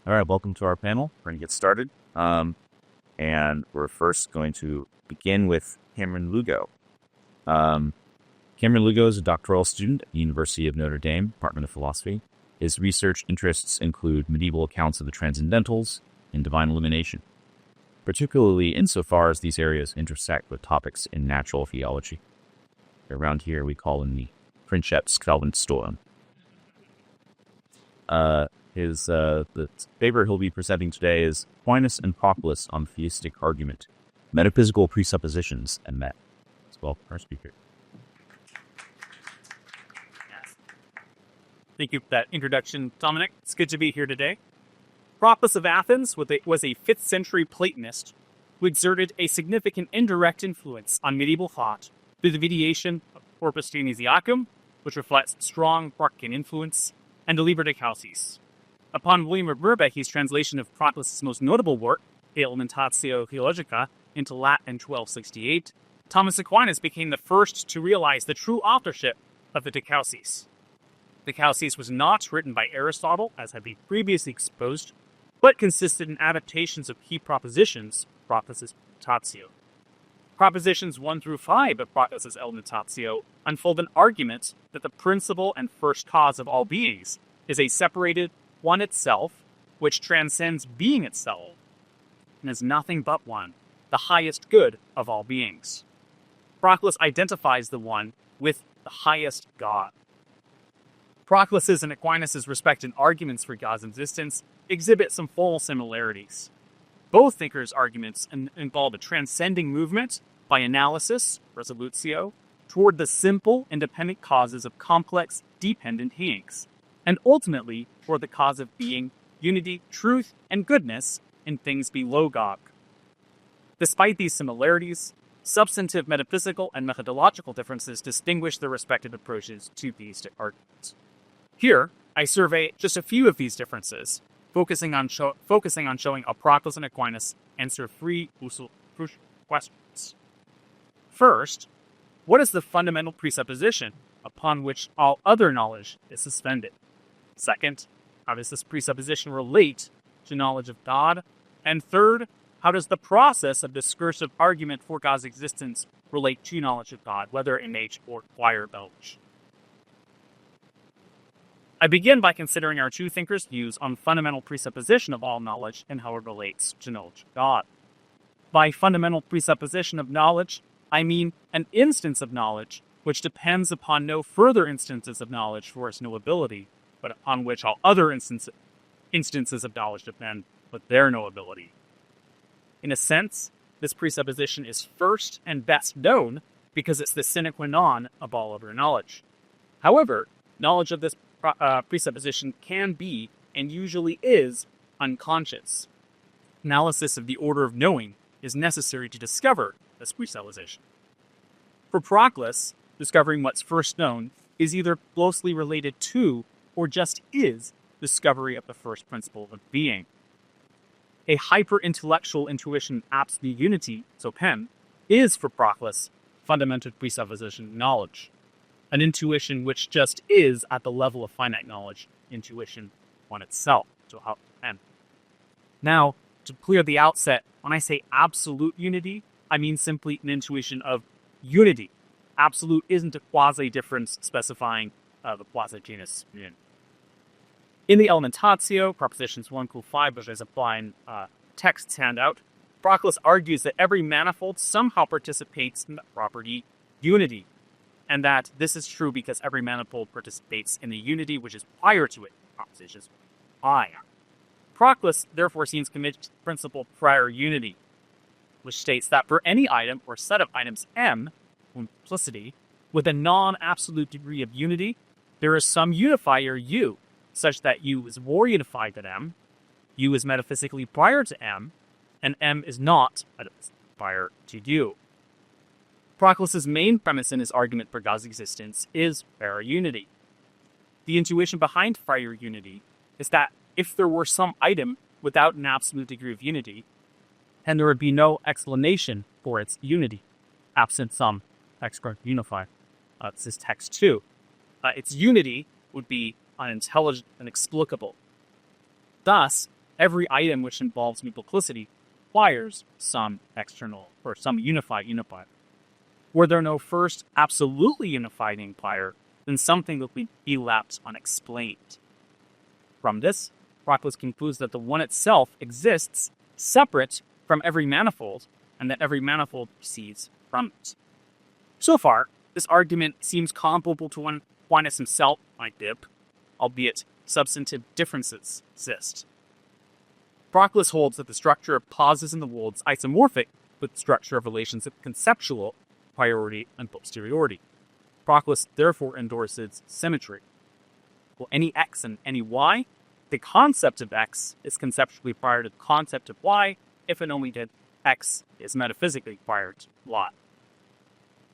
All right, welcome to our panel. We're going to get started. And we're first going to begin with Cameron Lugo. Cameron Lugo is a doctoral student at the University of Notre Dame, Department of Philosophy. His research interests include medieval accounts of the transcendentals and divine illumination, particularly insofar as these areas intersect with topics in natural theology. Around here, we call them the Pritschet's Calvinstorm. The paper he'll be presenting today is Aquinas and Proclus on Theistic Argument, Metaphysical Presuppositions and Met. As well, our speaker. Thank you for that introduction, Dominic. It's good to be here today. Proclus of Athens was a 5th century Platonist who exerted a significant indirect influence on medieval thought through the mediation of Corpus Dionysiacum, which reflects strong Proclean influence, and the Liber de Causis. Upon William of Berbecky's translation of Proclus' most notable work, Elementatio Theologica, into Latin in 1268, Thomas Aquinas became the first to realize the true authorship of the De Causis. De Causis was not written by Aristotle, as had been previously exposed, but consisted in adaptations of key propositions, Proclus' Elementatio. Propositions 1 through 5 of Proclus' Elementatio unfold an argument that the principle and first cause of all beings is a separated one itself, which transcends being itself, and is nothing but one, the highest good of all beings. Proclus identifies the one with the highest God. Proclus' and Aquinas' respected arguments for God's existence exhibit some full similarities. Both thinkers' arguments involve a transcending movement by analysis, resolutio, toward the simple, independent causes of complex, dependent beings, and ultimately toward the cause of being, unity, truth, and goodness in things below God. Despite these similarities, substantive metaphysical and methodological differences distinguish their respective approaches to theistic arguments. Here, I survey just a few of these differences, focusing on showing how Proclus and Aquinas answer three crucial questions. First, what is the fundamental presupposition upon which all other knowledge is suspended? Second, how does this presupposition relate to knowledge of God? And third, how does the process of discursive argument for God's existence relate to knowledge of God, whether innate or acquired knowledge? I begin by considering our two thinkers' views on fundamental presupposition of all knowledge and how it relates to knowledge of God. By fundamental presupposition of knowledge, I mean an instance of knowledge which depends upon no further instances of knowledge for its knowability, but upon which all other instances of knowledge depend with their knowability. In a sense, this presupposition is first and best known because it's the sine qua non of all other knowledge. However, knowledge of this presupposition can be, and usually is, unconscious. Analysis of the order of knowing is necessary to discover this presupposition. For Proclus, discovering what's first known is either closely related to or just is discovery of the first principle of being. A hyper-intellectual intuition of absolute unity, so Pen, is for Proclus fundamental presupposition of knowledge. An intuition which just is at the level of finite knowledge, intuition on itself. So how Pen. Now, to clear the outset, when I say absolute unity, I mean simply an intuition of unity. Absolute isn't a quasi-difference specifying the quasi-genus unity. In the Elementatio, propositions 1 through 5, which is applying text's handout, Proclus argues that every manifold somehow participates in the property unity, and that this is true because every manifold participates in the unity which is prior to it, propositions I. Proclus therefore seems committed to the principle of prior unity, which states that for any item or set of items M, multiplicity, with a non-absolute degree of unity, there is some unifier U, such that U is more unified than M, U is metaphysically prior to M, and M is not prior to U. Proclus's main premise in his argument for God's existence is prior unity. The intuition behind prior unity is that if there were some item without an absolute degree of unity, then there would be no explanation for its unity, absent some extra unifier. This is text 2. Its unity would be unintelligent and inexplicable. Thus, every item which involves multiplicity requires some external or some unified unifier. Were there no first absolutely unified unifier, then something would be left unexplained. From this, Proclus concludes that the one itself exists separate from every manifold, and that every manifold proceeds from it. So far, this argument seems comparable to when Aquinas himself might dip, albeit substantive differences exist. Proclus holds that the structure of causes in the world is isomorphic with the structure of relations of conceptual priority and posteriority. Proclus therefore endorses symmetry. For any x and any y, the concept of x is conceptually prior to the concept of y, if and only that x is metaphysically prior to y.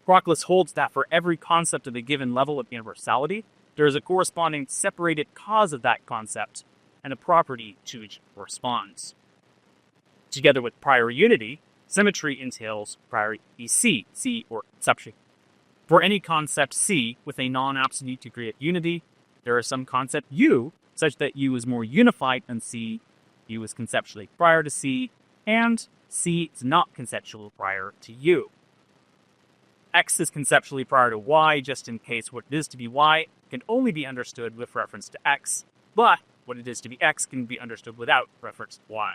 Proclus holds that for every concept of a given level of universality, there is a corresponding separated cause of that concept and a property to which it corresponds. Together with prior unity, symmetry entails priority C, or conception. For any concept C with a non-absolute degree of unity, there is some concept U such that U is more unified than C, U is conceptually prior to C, and C is not conceptually prior to U. X is conceptually prior to Y just in case what it is to be Y can only be understood with reference to X, but what it is to be X can be understood without reference to Y.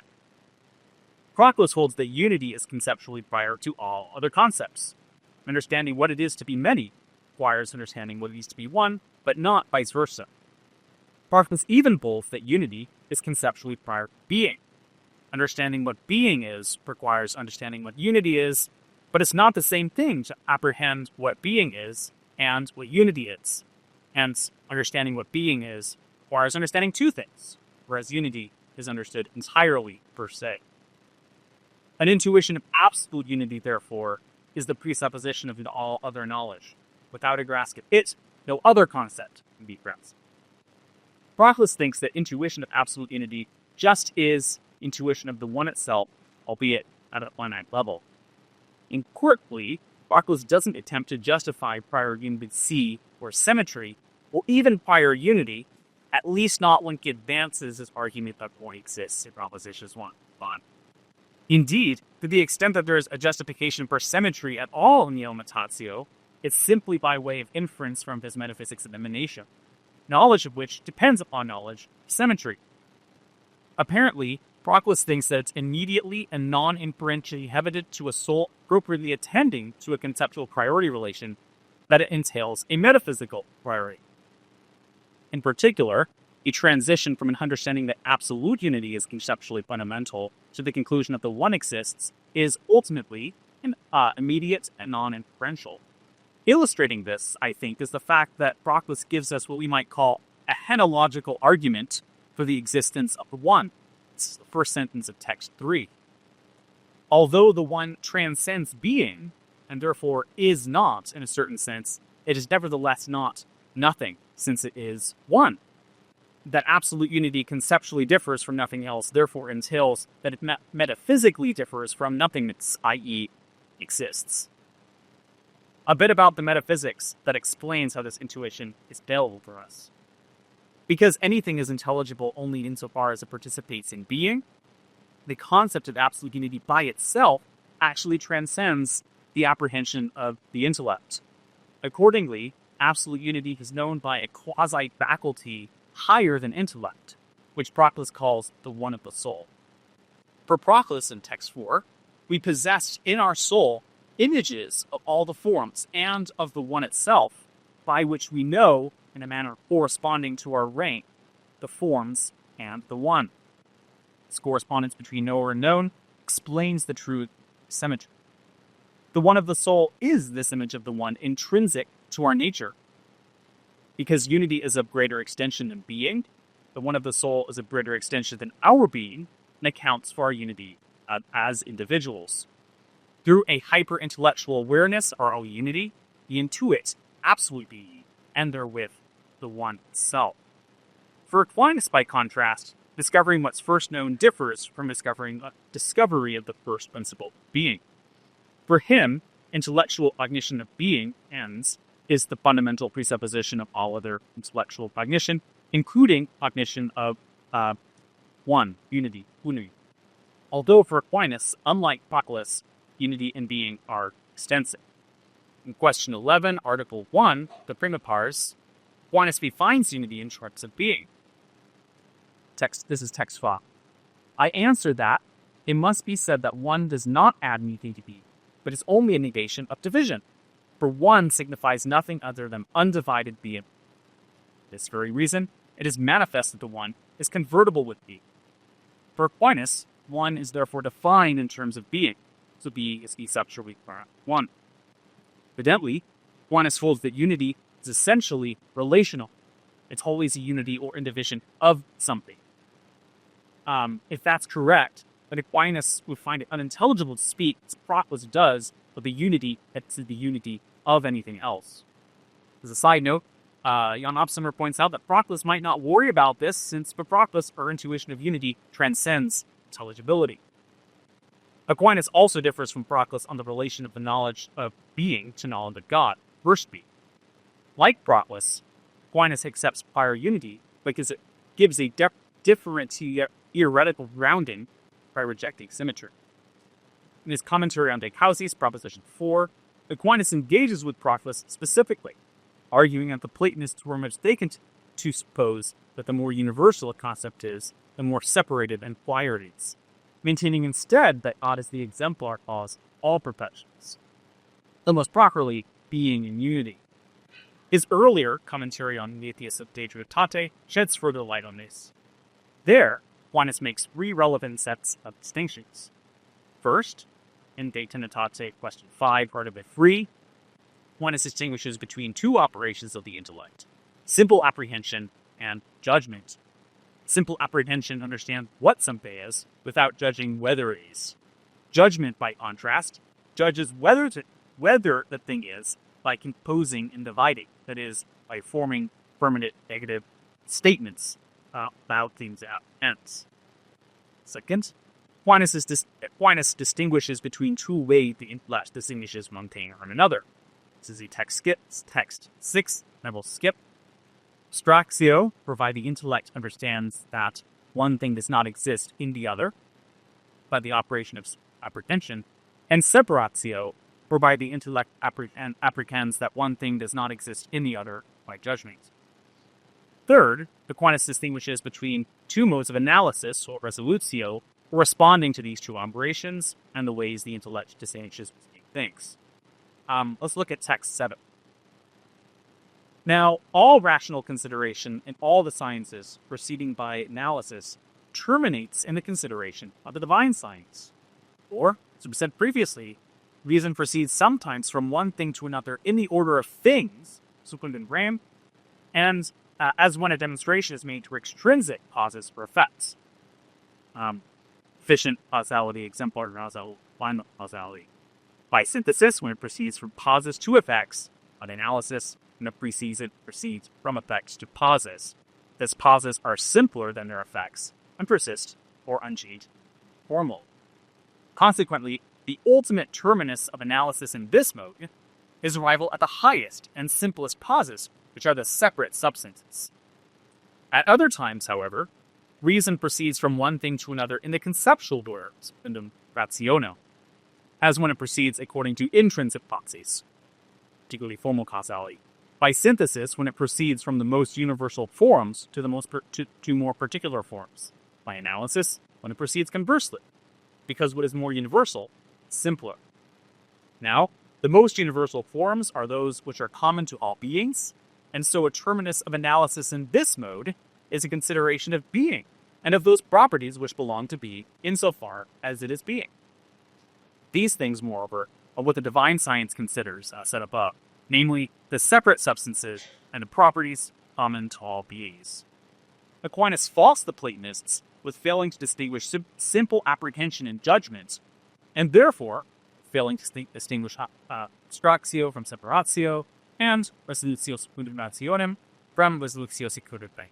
Proclus holds that unity is conceptually prior to all other concepts. Understanding what it is to be many requires understanding what it is to be one, but not vice versa. Proclus even holds that unity is conceptually prior to being. Understanding what being is requires understanding what unity is, but it's not the same thing to apprehend what being is and what unity is. Hence, understanding what being is requires understanding two things, whereas unity is understood entirely per se. An intuition of absolute unity, therefore, is the presupposition of all other knowledge. Without a grasp of it, no other concept can be grasped. Proclus thinks that intuition of absolute unity just is intuition of the one itself, albeit at a finite level. Importantly, Proclus doesn't attempt to justify prior unity C or symmetry, or even prior unity, at least not when he advances his argument that point exists in Propositions 1. Indeed, to the extent that there is a justification for symmetry at all in Neo-Imitatio, it's simply by way of inference from his metaphysics of emanation, knowledge of which depends upon knowledge of symmetry. Apparently, Proclus thinks that it's immediately and non-inferentially evident to a soul appropriately attending to a conceptual priority relation that it entails a metaphysical priority. In particular, a transition from an understanding that absolute unity is conceptually fundamental to the conclusion that the one exists is ultimately immediate and non-inferential. Illustrating this, I think, is the fact that Proclus gives us what we might call a henological argument for the existence of the one. This is the first sentence of text 3. Although the one transcends being, and therefore is not, in a certain sense, it is nevertheless not nothing, since it is one. That absolute unity conceptually differs from nothing else, therefore entails that it metaphysically differs from nothingness, i.e., exists. A bit about the metaphysics that explains how this intuition is available for us. Because anything is intelligible only insofar as it participates in being, the concept of absolute unity by itself actually transcends the apprehension of the intellect. Accordingly, absolute unity is known by a quasi-faculty higher than intellect, which Proclus calls the one of the soul. For Proclus in text 4, we possess in our soul images of all the forms and of the one itself, by which we know, in a manner corresponding to our rank, the forms and the one. This correspondence between knower and known explains the truth of symmetry. The one of the soul is this image of the one intrinsic to our nature. Because unity is of greater extension than being, the one of the soul is of greater extension than our being, and accounts for our unity as individuals. Through a hyper-intellectual awareness of our unity, we intuit absolute being, and therewith the one itself. For Aquinas, by contrast, discovering what's first known differs from discovering a discovery of the first principle of being. For him, intellectual cognition of being ends is the fundamental presupposition of all other intellectual cognition, including cognition of one, unity, unui. Although for Aquinas, unlike Proclus, unity and being are extensive. In question 11, article 1, the prima pars, Aquinas defines unity in terms of being. This is text 5. I answer that it must be said that one does not add anything to being, but is only a negation of division. For one signifies nothing other than undivided being. For this very reason, it is manifest that the one is convertible with being. For Aquinas, one is therefore defined in terms of being, so being is essentially one. Evidently, Aquinas holds that unity is essentially relational. It's wholly a unity or indivision of something. If that's correct, then Aquinas would find it unintelligible to speak, as Proclus does, of the unity that's the unity of anything else. As a side note, Jan Opsimer points out that Proclus might not worry about this, since for Proclus, our intuition of unity transcends intelligibility. Aquinas also differs from Proclus on the relation of the knowledge of being to knowledge of God, first being. Like Proclus, Aquinas accepts prior unity because it gives a different theoretical grounding by rejecting symmetry. In his commentary on De Causis, Proposition 4, Aquinas engages with Proclus specifically, arguing that the Platonists were mistaken to suppose that the more universal a concept is, the more separated and acquired it is, maintaining instead that God is the exemplar cause of all perfections, and most properly being in unity. His earlier commentary on the Atheist of De Trinitate sheds further light on this. There, Aquinas makes 3 relevant sets of distinctions. First, in De Trinitate, question 5, part of it 3, Aquinas distinguishes between 2 operations of the intellect: simple apprehension and judgment. Simple apprehension understands what something is without judging whether it is. Judgment, by contrast, judges whether the thing is by composing and dividing, that is, by forming affirmative negative statements about things at ends. Second, Aquinas distinguishes between 2 ways the intellect distinguishes one thing from another. This is a text 6, and I will skip. Abstractio, whereby the intellect understands that one thing does not exist in the other by the operation of apprehension, and separatio, whereby the intellect apprehends that one thing does not exist in the other by judgment. Third, Aquinas distinguishes between 2 modes of analysis, or resolutio, corresponding to these 2 operations, and the ways the intellect distinguishes between things. Let's look at text 7. Now, all rational consideration in all the sciences proceeding by analysis terminates in the consideration of the divine science. Or, as we said previously, reason proceeds sometimes from one thing to another in the order of things, secundum rem, and as when a demonstration is made to extrinsic causes or effects. Efficient causality, exemplar causality, final causality. By synthesis, when it proceeds from causes to effects, on analysis, when it proceeds from effects to causes. These causes are simpler than their effects, and persist, or unchanged, formal. Consequently, the ultimate terminus of analysis in this mode is arrival at the highest and simplest causes, which are the separate substances. At other times, however, reason proceeds from one thing to another in the conceptual order, secundum rationem, as when it proceeds according to intrinsic causes, particularly formal causality. By synthesis, when it proceeds from the most universal forms to more particular forms. By analysis, when it proceeds conversely, because what is more universal is simpler. Now, the most universal forms are those which are common to all beings, and so a terminus of analysis in this mode is a consideration of being, and of those properties which belong to being insofar as it is being. These things, moreover, are what the divine science considers, said above, namely, the separate substances and the properties common to all beings. Aquinas faults the Platonists with failing to distinguish simple apprehension and judgment, and therefore failing to distinguish abstractio from separatio, and resolutio secundum rationem from resolutio secundum rem.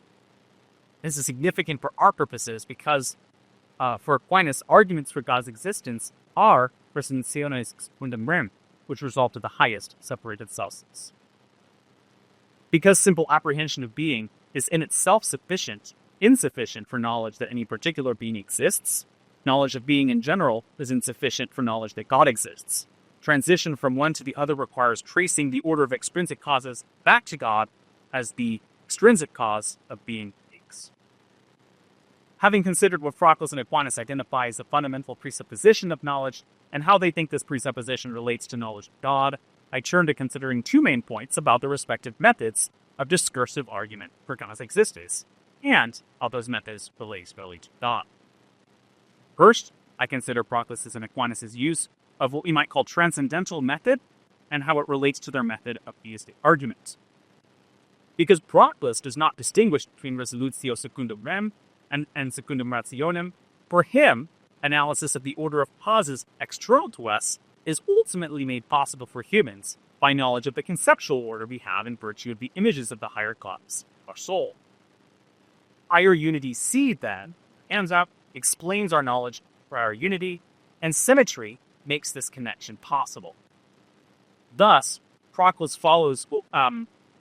This is significant for our purposes because, for Aquinas, arguments for God's existence are resolutio secundum rem, which result to the highest separated substance. Because simple apprehension of being is in itself sufficient, insufficient for knowledge that any particular being exists, knowledge of being in general is insufficient for knowledge that God exists. Transition from one to the other requires tracing the order of extrinsic causes back to God as the extrinsic cause of being takes. Having considered what Proclus and Aquinas identify as the fundamental presupposition of knowledge and how they think this presupposition relates to knowledge of God, I turn to considering two main points about the respective methods of discursive argument for God's existence, and how those methods relate to God. First, I consider Proclus' and Aquinas' use of what we might call transcendental method and how it relates to their method of theistic argument. Because Proclus does not distinguish between resolutio secundum rem and secundum rationem, for him, analysis of the order of causes external to us is ultimately made possible for humans by knowledge of the conceptual order we have in virtue of the images of the higher cause, our soul. Higher unity seed, then, ends up, explains our knowledge for our unity, and symmetry makes this connection possible. Thus, Proclus follows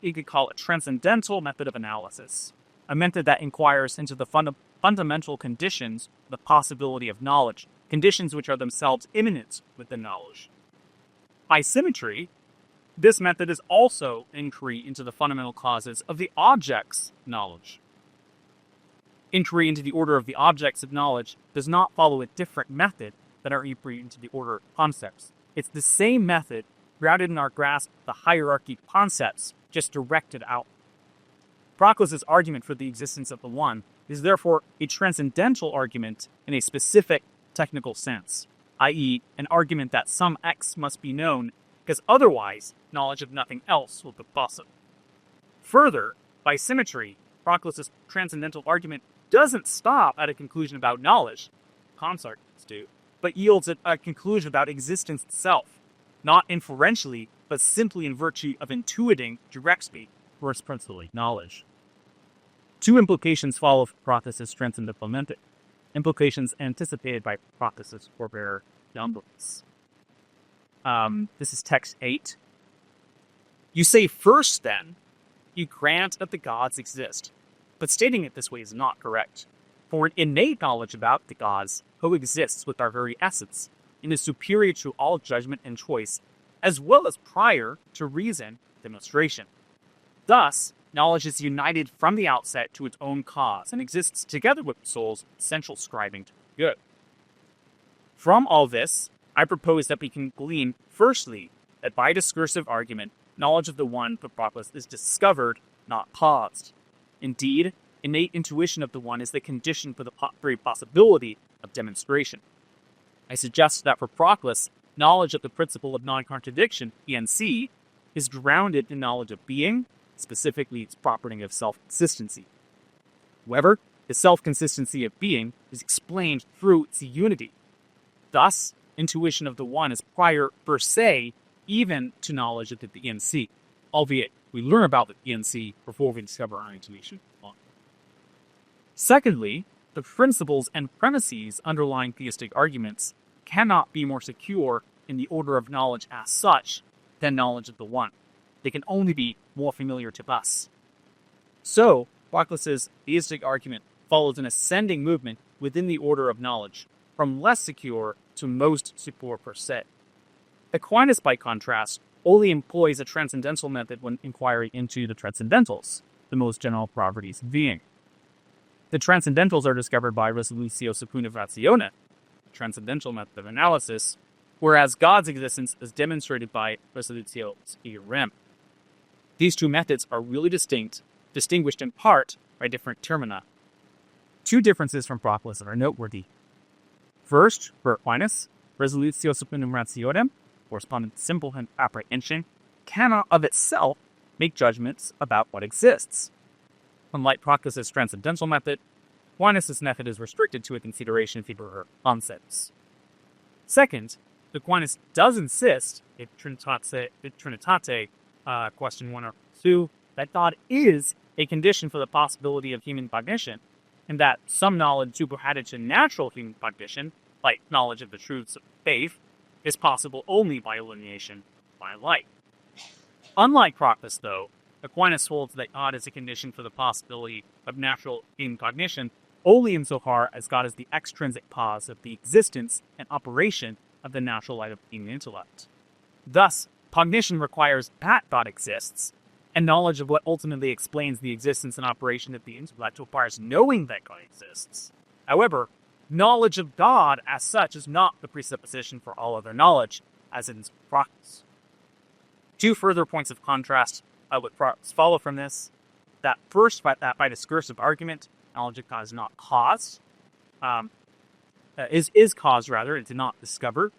you could call a transcendental method of analysis, a method that inquires into the fundamental conditions of the possibility of knowledge, conditions which are themselves immanent with the knowledge. By symmetry, this method is also inquiry into the fundamental causes of the object's knowledge. Inquiry into the order of the objects of knowledge does not follow a different method than our inquiry into the order of concepts. It's the same method grounded in our grasp of the hierarchy of concepts, just directed out. Proclus' argument for the existence of the one is therefore a transcendental argument in a specific technical sense, i.e., an argument that some X must be known, because otherwise knowledge of nothing else will be possible. Further, by symmetry, Proclus' transcendental argument doesn't stop at a conclusion about knowledge, Kant's arguments do, but yields at a conclusion about existence itself, not inferentially, but simply in virtue of intuiting directly first principally knowledge. Two implications follow from Proclus' transcendental method, implications anticipated by Proclus' forbearer Dominic. This is text 8. You say first, then, you grant that the gods exist, but stating it this way is not correct. For an innate knowledge about the gods coexists with our very essence and is superior to all judgment and choice, as well as prior to reason demonstration. Thus, knowledge is united from the outset to its own cause and exists together with the soul's essential striving to be good. From all this, I propose that we can glean, firstly, that by discursive argument, knowledge of the one for Proclus is discovered, not caused. Indeed, innate intuition of the one is the condition for the very possibility of demonstration. I suggest that for Proclus, knowledge of the principle of non-contradiction, ENC, is grounded in knowledge of being, specifically its property of self-consistency. However, the self-consistency of being is explained through its unity. Thus, intuition of the one is prior per se even to knowledge of the ENC, albeit we learn about the ENC before we discover our intuition. Secondly, the principles and premises underlying theistic arguments cannot be more secure in the order of knowledge as such than knowledge of the one. They can only be more familiar to us. So, Proclus' theistic argument follows an ascending movement within the order of knowledge, from less secure to most secure per se. Aquinas, by contrast, only employs a transcendental method when inquiring into the transcendentals, the most general properties of being. The transcendentals are discovered by resolutio secundum ratione, the transcendental method of analysis, whereas God's existence is demonstrated by resolutio secundum rem. These two methods are really distinguished in part by different termina. Two differences from Proclus are noteworthy. First, for Aquinas, resolutio secundum rationem, corresponding to simple apprehension, cannot of itself make judgments about what exists. Unlike Proclus' transcendental method, Aquinas' method is restricted to a consideration of the concepts. Second, Aquinas does insist, in Trinitate, question 1 or 2, that God is a condition for the possibility of human cognition, and that some knowledge superadded to natural human cognition, like knowledge of the truths of faith, is possible only by illumination by light. Unlike Proclus, though, Aquinas holds that God is a condition for the possibility of natural incognition only insofar as God is the extrinsic cause of the existence and operation of the natural light of being intellect. Thus, cognition requires that God exists, and knowledge of what ultimately explains the existence and operation of the intellect requires knowing that God exists. However, knowledge of God as such is not the presupposition for all other knowledge, as in Proclus. Two further points of contrast would follow from this. That first, that by discursive argument, knowledge of God is not caused, is caused rather, it did not discover.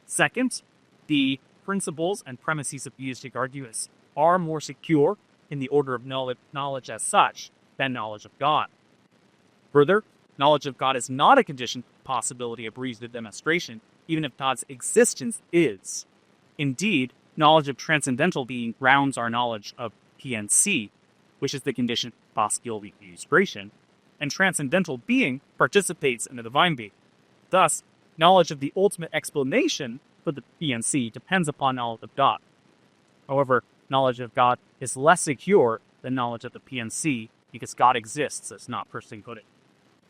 Second, the principles and premises of theistic arguments are more secure in the order of knowledge as such than knowledge of God. Further, knowledge of God is not a condition for the possibility of reasoned demonstration, even if God's existence is. Indeed, knowledge of transcendental being grounds our knowledge of PNC, which is the condition for possibility of demonstration, and transcendental being participates in the divine being. Thus, knowledge of the ultimate explanation for the PNC depends upon knowledge of God. However, knowledge of God is less secure than knowledge of the PNC because God exists, as not personally put it.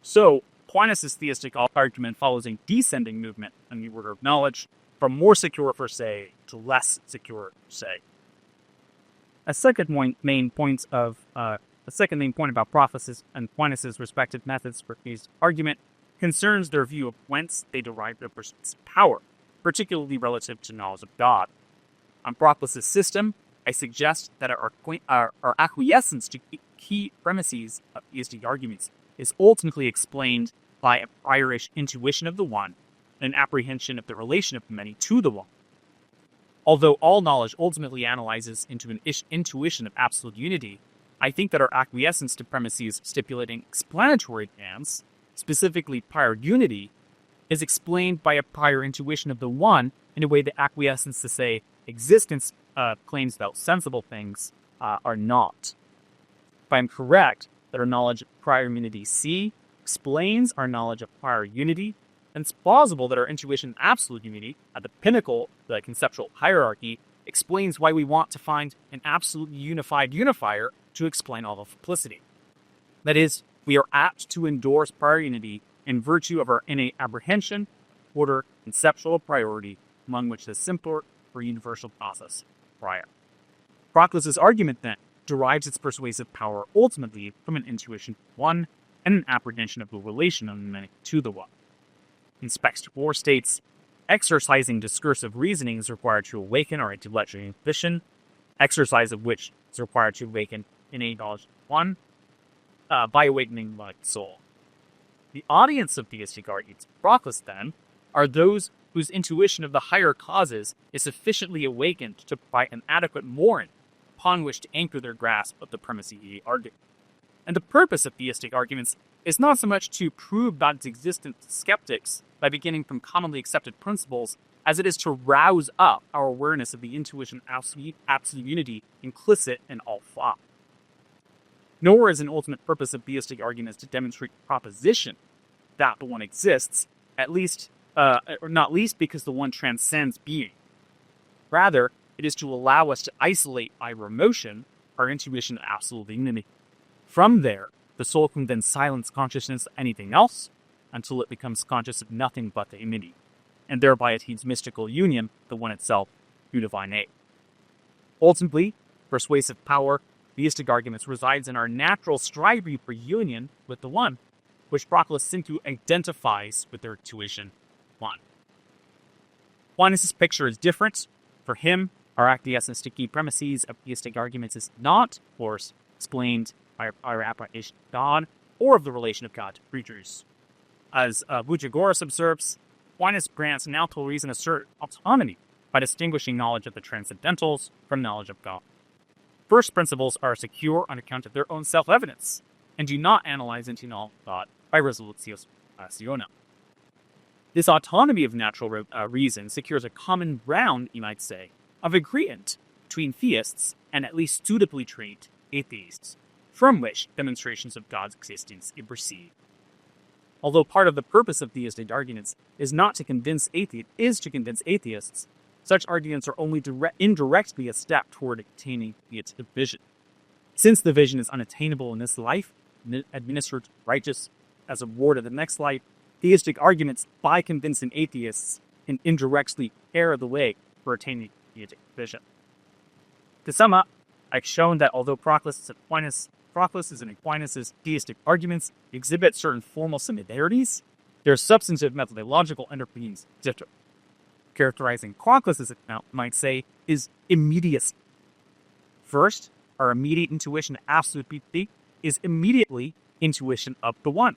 So, Aquinas' theistic argument follows a descending movement in the order of knowledge, from more secure per se to less secure per se. A second main point about Proclus and Aquinas' respective methods for theistic argument concerns their view of whence they derive their persuasive power, particularly relative to knowledge of God. On Proclus' system, I suggest that our acquiescence to key premises of theistic arguments is ultimately explained by a prior intuition of the one and an apprehension of the relation of the many to the one. Although all knowledge ultimately analyzes into an intuition of absolute unity, I think that our acquiescence to premises stipulating explanatory demands, specifically prior unity, is explained by a prior intuition of the one in a way that acquiescence to, say, existence claims about sensible things are not. If I am correct that our knowledge of prior unity C explains our knowledge of prior unity, then it's plausible that our intuition of absolute unity, at the pinnacle of the conceptual hierarchy, explains why we want to find an absolutely unified unifier to explain all of simplicity. That is, we are apt to endorse prior unity in virtue of our innate apprehension, order, conceptual priority, among which the simpler or universal process prior. Proclus' argument, then, derives its persuasive power ultimately from an intuition of one and an apprehension of the relation of the many to the one. Inspect 4 states, exercising discursive reasoning is required to awaken our intellectual inhibition, exercise of which is required to awaken innate knowledge of one, by awakening the soul. The audience of theistic arguments of Proclus, then, are those whose intuition of the higher causes is sufficiently awakened to provide an adequate mooring upon which to anchor their grasp of the premise he argued. And the purpose of theistic arguments is not so much to prove God's existence to skeptics by beginning from commonly accepted principles, as it is to rouse up our awareness of the intuition of absolute unity implicit in all thought. Nor is an ultimate purpose of theistic arguments to demonstrate the proposition that the one exists, at least, or not least because the one transcends being. Rather, it is to allow us to isolate by remotion our intuition of absolute unity. From there, the soul can then silence consciousness of anything else until it becomes conscious of nothing but the unity, and thereby attains mystical union, the one itself, through divine aid. Ultimately, persuasive power, theistic arguments resides in our natural striving for union with the one, which Proclus simply identifies with their intuition, one. Aquinas' picture is different. For him, our acquiescence to key premises of theistic arguments is not, of course, explained by our apprehension of God or of the relation of God to creatures. As Bujagoras observes, Aquinas grants natural reason a certain autonomy by distinguishing knowledge of the transcendentals from knowledge of God. First principles are secure on account of their own self-evidence, and do not analyze into knowledge of God by resolutio ratione. This autonomy of natural reason secures a common ground, you might say, of agreement between theists and at least suitably trained atheists, from which demonstrations of God's existence proceed. Although part of the purpose of theistic arguments is to convince atheists, such arguments are only indirectly a step toward attaining theistic vision. Since the vision is unattainable in this life, administered righteous as a reward of the next life, theistic arguments by convincing atheists can indirectly prepare the way for attaining theistic vision. To sum up, I've shown that although Proclus and Aquinas' theistic arguments exhibit certain formal similarities, their substantive methodological underpinnings differ. Characterizing Proclus' account, might say, is immediacy. First, our immediate intuition of absolute beauty is immediately intuition of the one.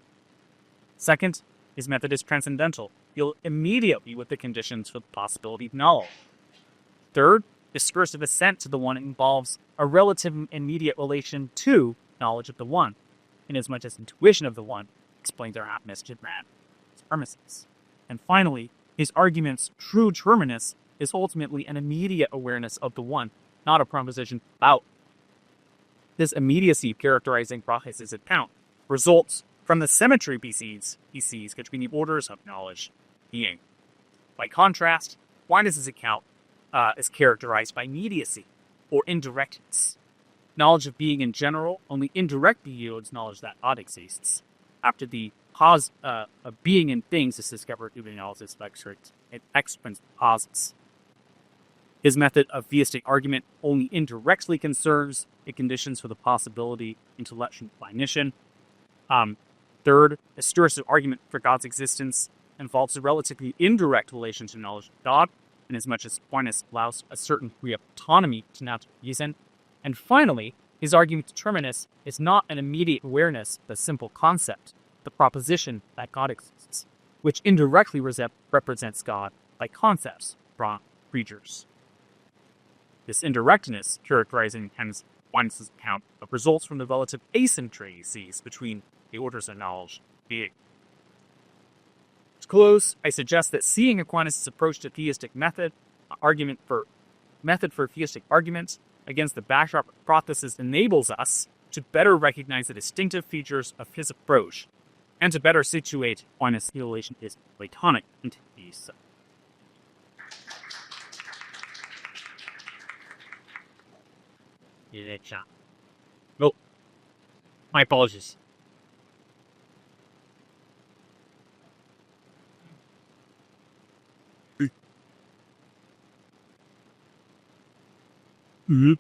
Second, his method is transcendental. Deal immediately with the conditions for the possibility of knowledge. Third, discursive assent to the one involves a relative immediate relation to knowledge of the one, inasmuch as intuition of the one explains our atmos terminus. And finally, his argument's true terminus is ultimately an immediate awareness of the one, not a proposition about. This immediacy characterizing Proclus' account results from the symmetry he sees between the orders of knowledge being. By contrast, Aquinas' account is characterized by immediacy, or indirectness. Knowledge of being in general only indirectly yields knowledge that God exists. After the cause of being in things is discovered through the analysis of extrinsic causes. His method of theistic argument only indirectly concerns the conditions for the possibility intellectual cognition. Third, a discursive argument for God's existence involves a relatively indirect relation to knowledge of God, inasmuch as Aquinas allows a certain degree of autonomy to natural reason. And finally, his argument to terminus is not an immediate awareness of a simple concept, the proposition that God exists, which indirectly represents God by concepts from creatures. This indirectness, characterizing Aquinas' account of results from the relative asymmetry he sees between the orders of knowledge being. To close, I suggest that seeing Aquinas' approach to theistic method for theistic arguments against the backdrop of Proclus enables us to better recognize the distinctive features of his approach and to better situate Aquinas' relation is Platonic entities. Oh, my apologies. Mm-hmm.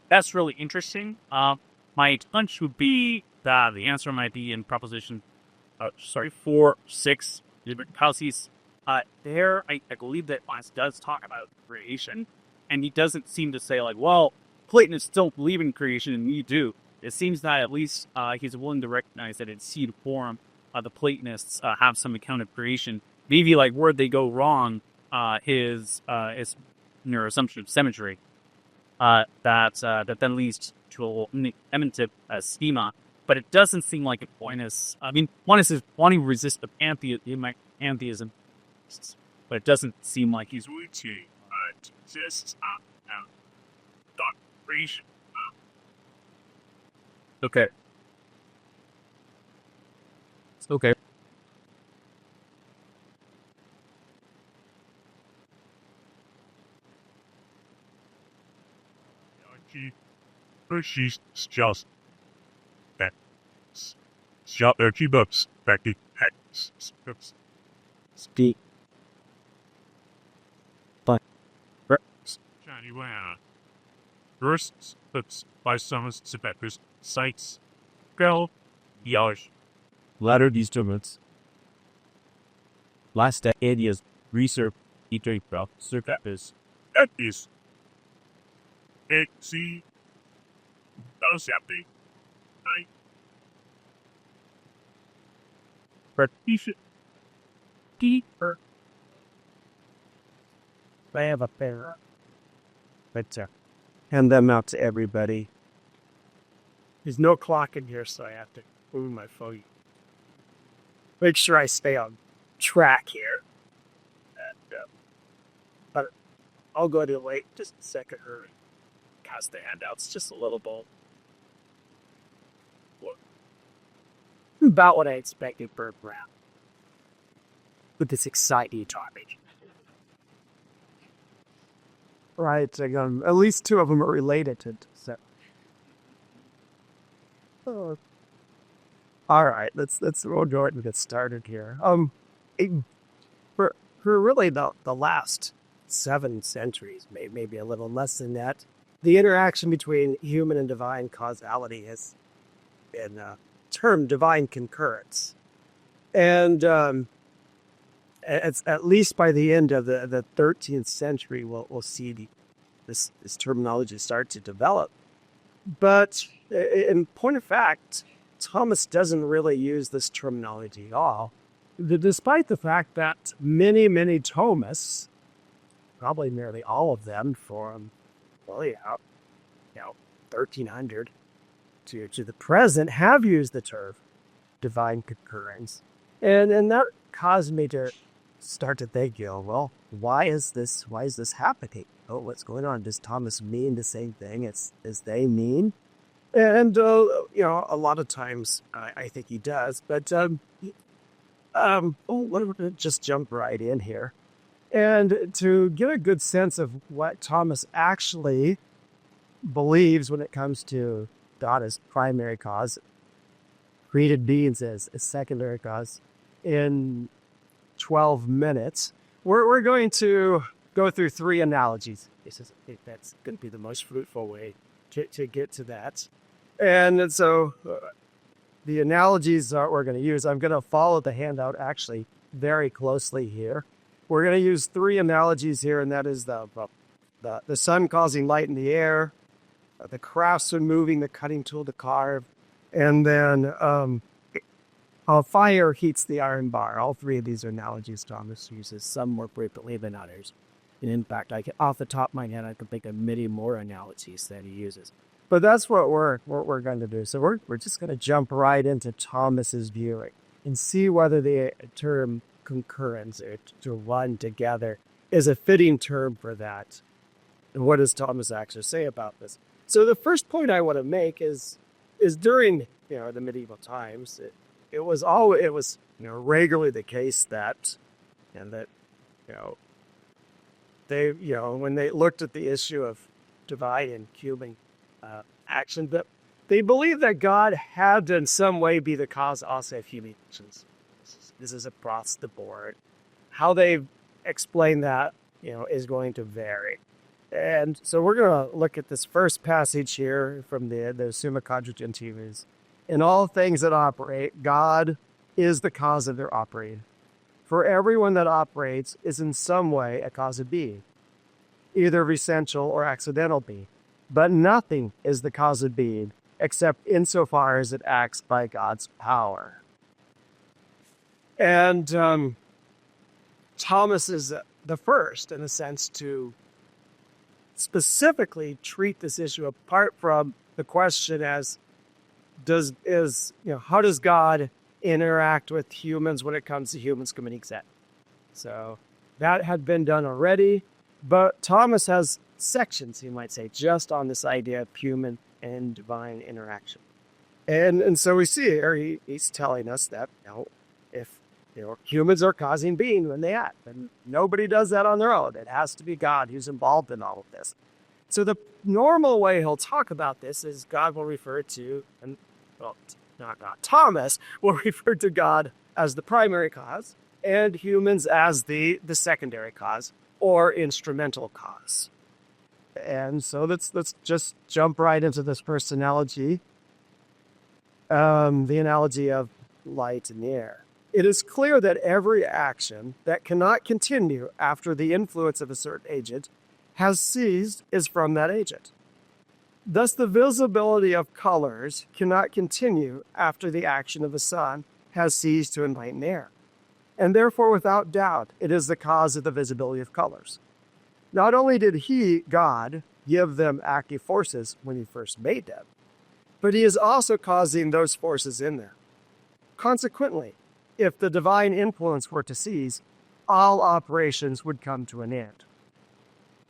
That's really interesting. My hunch would be that the answer might be in proposition, 4, 6, because he's there. I believe that Aquinas does talk about creation, and he doesn't seem to say like, well, Platonists don't believe in creation, and we do. It seems that at least he's willing to recognize that in seed form, the Platonists have some account of creation. Maybe like where they go wrong, his assumption of symmetry. That then leads to an emanative schema, but it doesn't seem like Aquinas. I mean, Aquinas is wanting to resist the pantheism, but it doesn't seem like he's willing to resist creation. Okay. It's okay. She's just that. Shop there, keep up, Becky. Speak. But. Johnny Wow. First, that's by some Sebecker's sites. Girl, Yosh. Latter these terms. Last ideas research eatery pro surface. That is. See. Those happy. I. Pritschet. Deeper. I have a pair. But hand them out to everybody. There's no clock in here, so I have to move my phone. make sure I stay on track here. And, but I'll go to wait just a second or cast the handouts just a little bit. About what I expected for a round with this exciting topic. Right, at least two of them are related. So, all right, we'll go ahead and get started here. For really the last 7 centuries, maybe a little less than that, the interaction between human and divine causality has been termed divine concurrence, and it's at least by the end of the 13th century, we'll see this terminology start to develop. But in point of fact, Thomas doesn't really use this terminology at all, despite the fact that many Thomists, probably nearly all of them from 1300 to the present, have used the term divine concurrence, and that caused me to start to think, well, why is this happening? Oh, what's going on? Does Thomas mean the same thing as they mean? And a lot of times I think he does, but we'll just jump right in here, and to get a good sense of what Thomas actually believes when it comes to God as primary cause, created beings as a secondary cause, in 12 minutes, we're going to go through 3 analogies. That's going to be the most fruitful way to get to that. And so the analogies that we're going to use, I'm going to follow the handout actually very closely here. We're going to use 3 analogies here, and that is the sun causing light in the air, the craftsman moving the cutting tool to carve, and then fire heats the iron bar. All 3 of these analogies Thomas uses, some more frequently than others. And in fact, off the top of my head, I can think of many more analogies that he uses. But that's what we're going to do. So we're just going to jump right into Thomas's viewing and see whether the term concurrence, or to run together, is a fitting term for that. And what does Thomas actually say about this? So the first point I want to make is during the medieval times, it was regularly the case that they when they looked at the issue of divine and human action, but they believed that God had to in some way be the cause also of human actions. This is across the board. How they explain that is going to vary. And so we're going to look at this first passage here from the Summa Contra Gentiles. In all things that operate, God is the cause of their operating. For everyone that operates is in some way a cause of being, either of essential or accidental being. But nothing is the cause of being except insofar as it acts by God's power. And Thomas is the first, in a sense, to specifically treat this issue apart from the question as how does God interact with humans when it comes to humans committing sin? So that had been done already, but Thomas has sections, you might say, just on this idea of human and divine interaction. And so we see here he's telling us that if humans are causing being when they act, and nobody does that on their own. It has to be God who's involved in all of this. So the normal way he'll talk about this is God will refer to, not God, Thomas will refer to God as the primary cause and humans as the secondary cause or instrumental cause. And so let's just jump right into this first analogy, the analogy of light in the air. It is clear that every action that cannot continue after the influence of a certain agent has ceased is from that agent. Thus, the visibility of colors cannot continue after the action of the sun has ceased to enlighten air. And therefore, without doubt, it is the cause of the visibility of colors. Not only did he, God, give them active forces when he first made them, but he is also causing those forces in them. Consequently, if the divine influence were to cease, all operations would come to an end.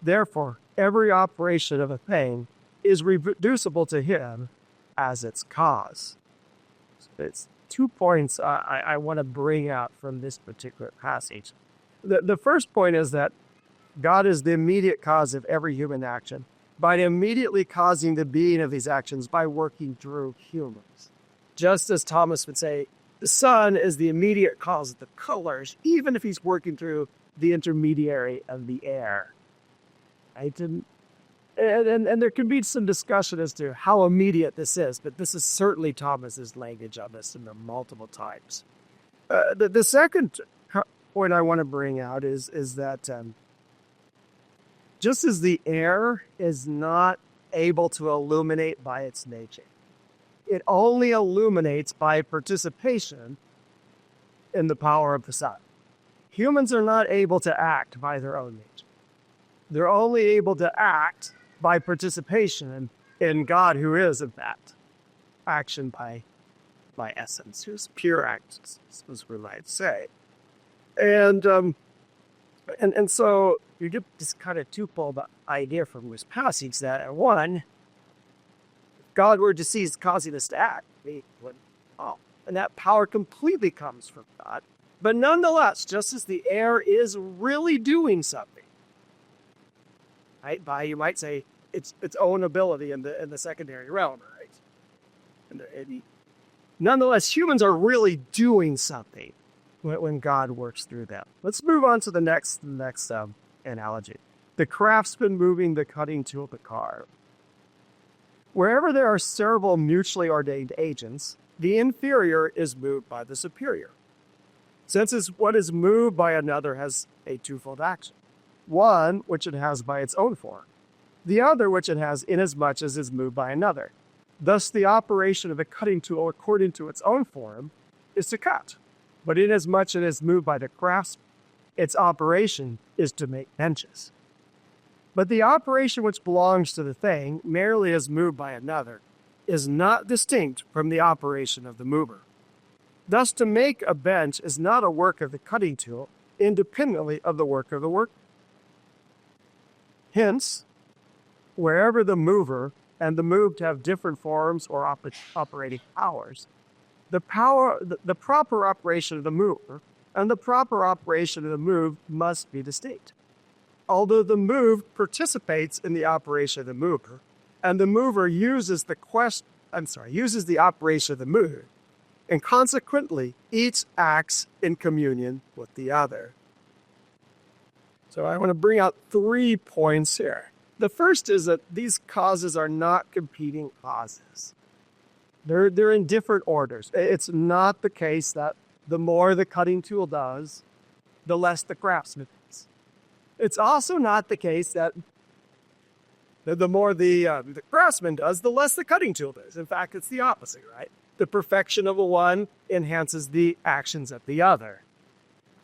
Therefore, every operation of a thing is reducible to him as its cause. It's 2 points I want to bring out from this particular passage. The first point is that God is the immediate cause of every human action by immediately causing the being of these actions by working through humans. Just as Thomas would say, the sun is the immediate cause of the colors, even if he's working through the intermediary of the air. Right? And there can be some discussion as to how immediate this is, but this is certainly Thomas's language on this, and there are multiple times. The second point I want to bring out is that just as the air is not able to illuminate by its nature, it only illuminates by participation in the power of the sun. Humans are not able to act by their own nature. They're only able to act by participation in God, who is, in fact, action by essence, who's pure act, as we might say. And so you get this kind of twofold idea from this passage that, one, if God were to cease causing us to act, we would fall. And that power completely comes from God. But nonetheless, just as the air is really doing something, right? By, you might say, its own ability in the secondary realm, right? Nonetheless, humans are really doing something when God works through them. Let's move on to the next analogy. The craftsman moving the cutting tool to carve. Wherever there are several mutually ordained agents, the inferior is moved by the superior. Since what is moved by another has a twofold action. One, which it has by its own form. The other, which it has inasmuch as is moved by another. Thus, the operation of a cutting tool according to its own form is to cut. But inasmuch as it is moved by the craftsman, its operation is to make benches. But the operation which belongs to the thing, merely as moved by another, is not distinct from the operation of the mover. Thus, to make a bench is not a work of the cutting tool, independently of the work of the workman. Hence, wherever the mover and the moved have different forms or operating powers, the proper operation of the mover and the proper operation of the moved must be distinct. Although the moved participates in the operation of the mover, and the mover uses the operation of the moved, and consequently, each acts in communion with the other. So I want to bring out 3 points here. The first is that these causes are not competing causes. They're in different orders. It's not the case that the more the cutting tool does, the less the craftsman does. It's also not the case that the more the craftsman does, the less the cutting tool does. In fact, it's the opposite, right? The perfection of the one enhances the actions of the other.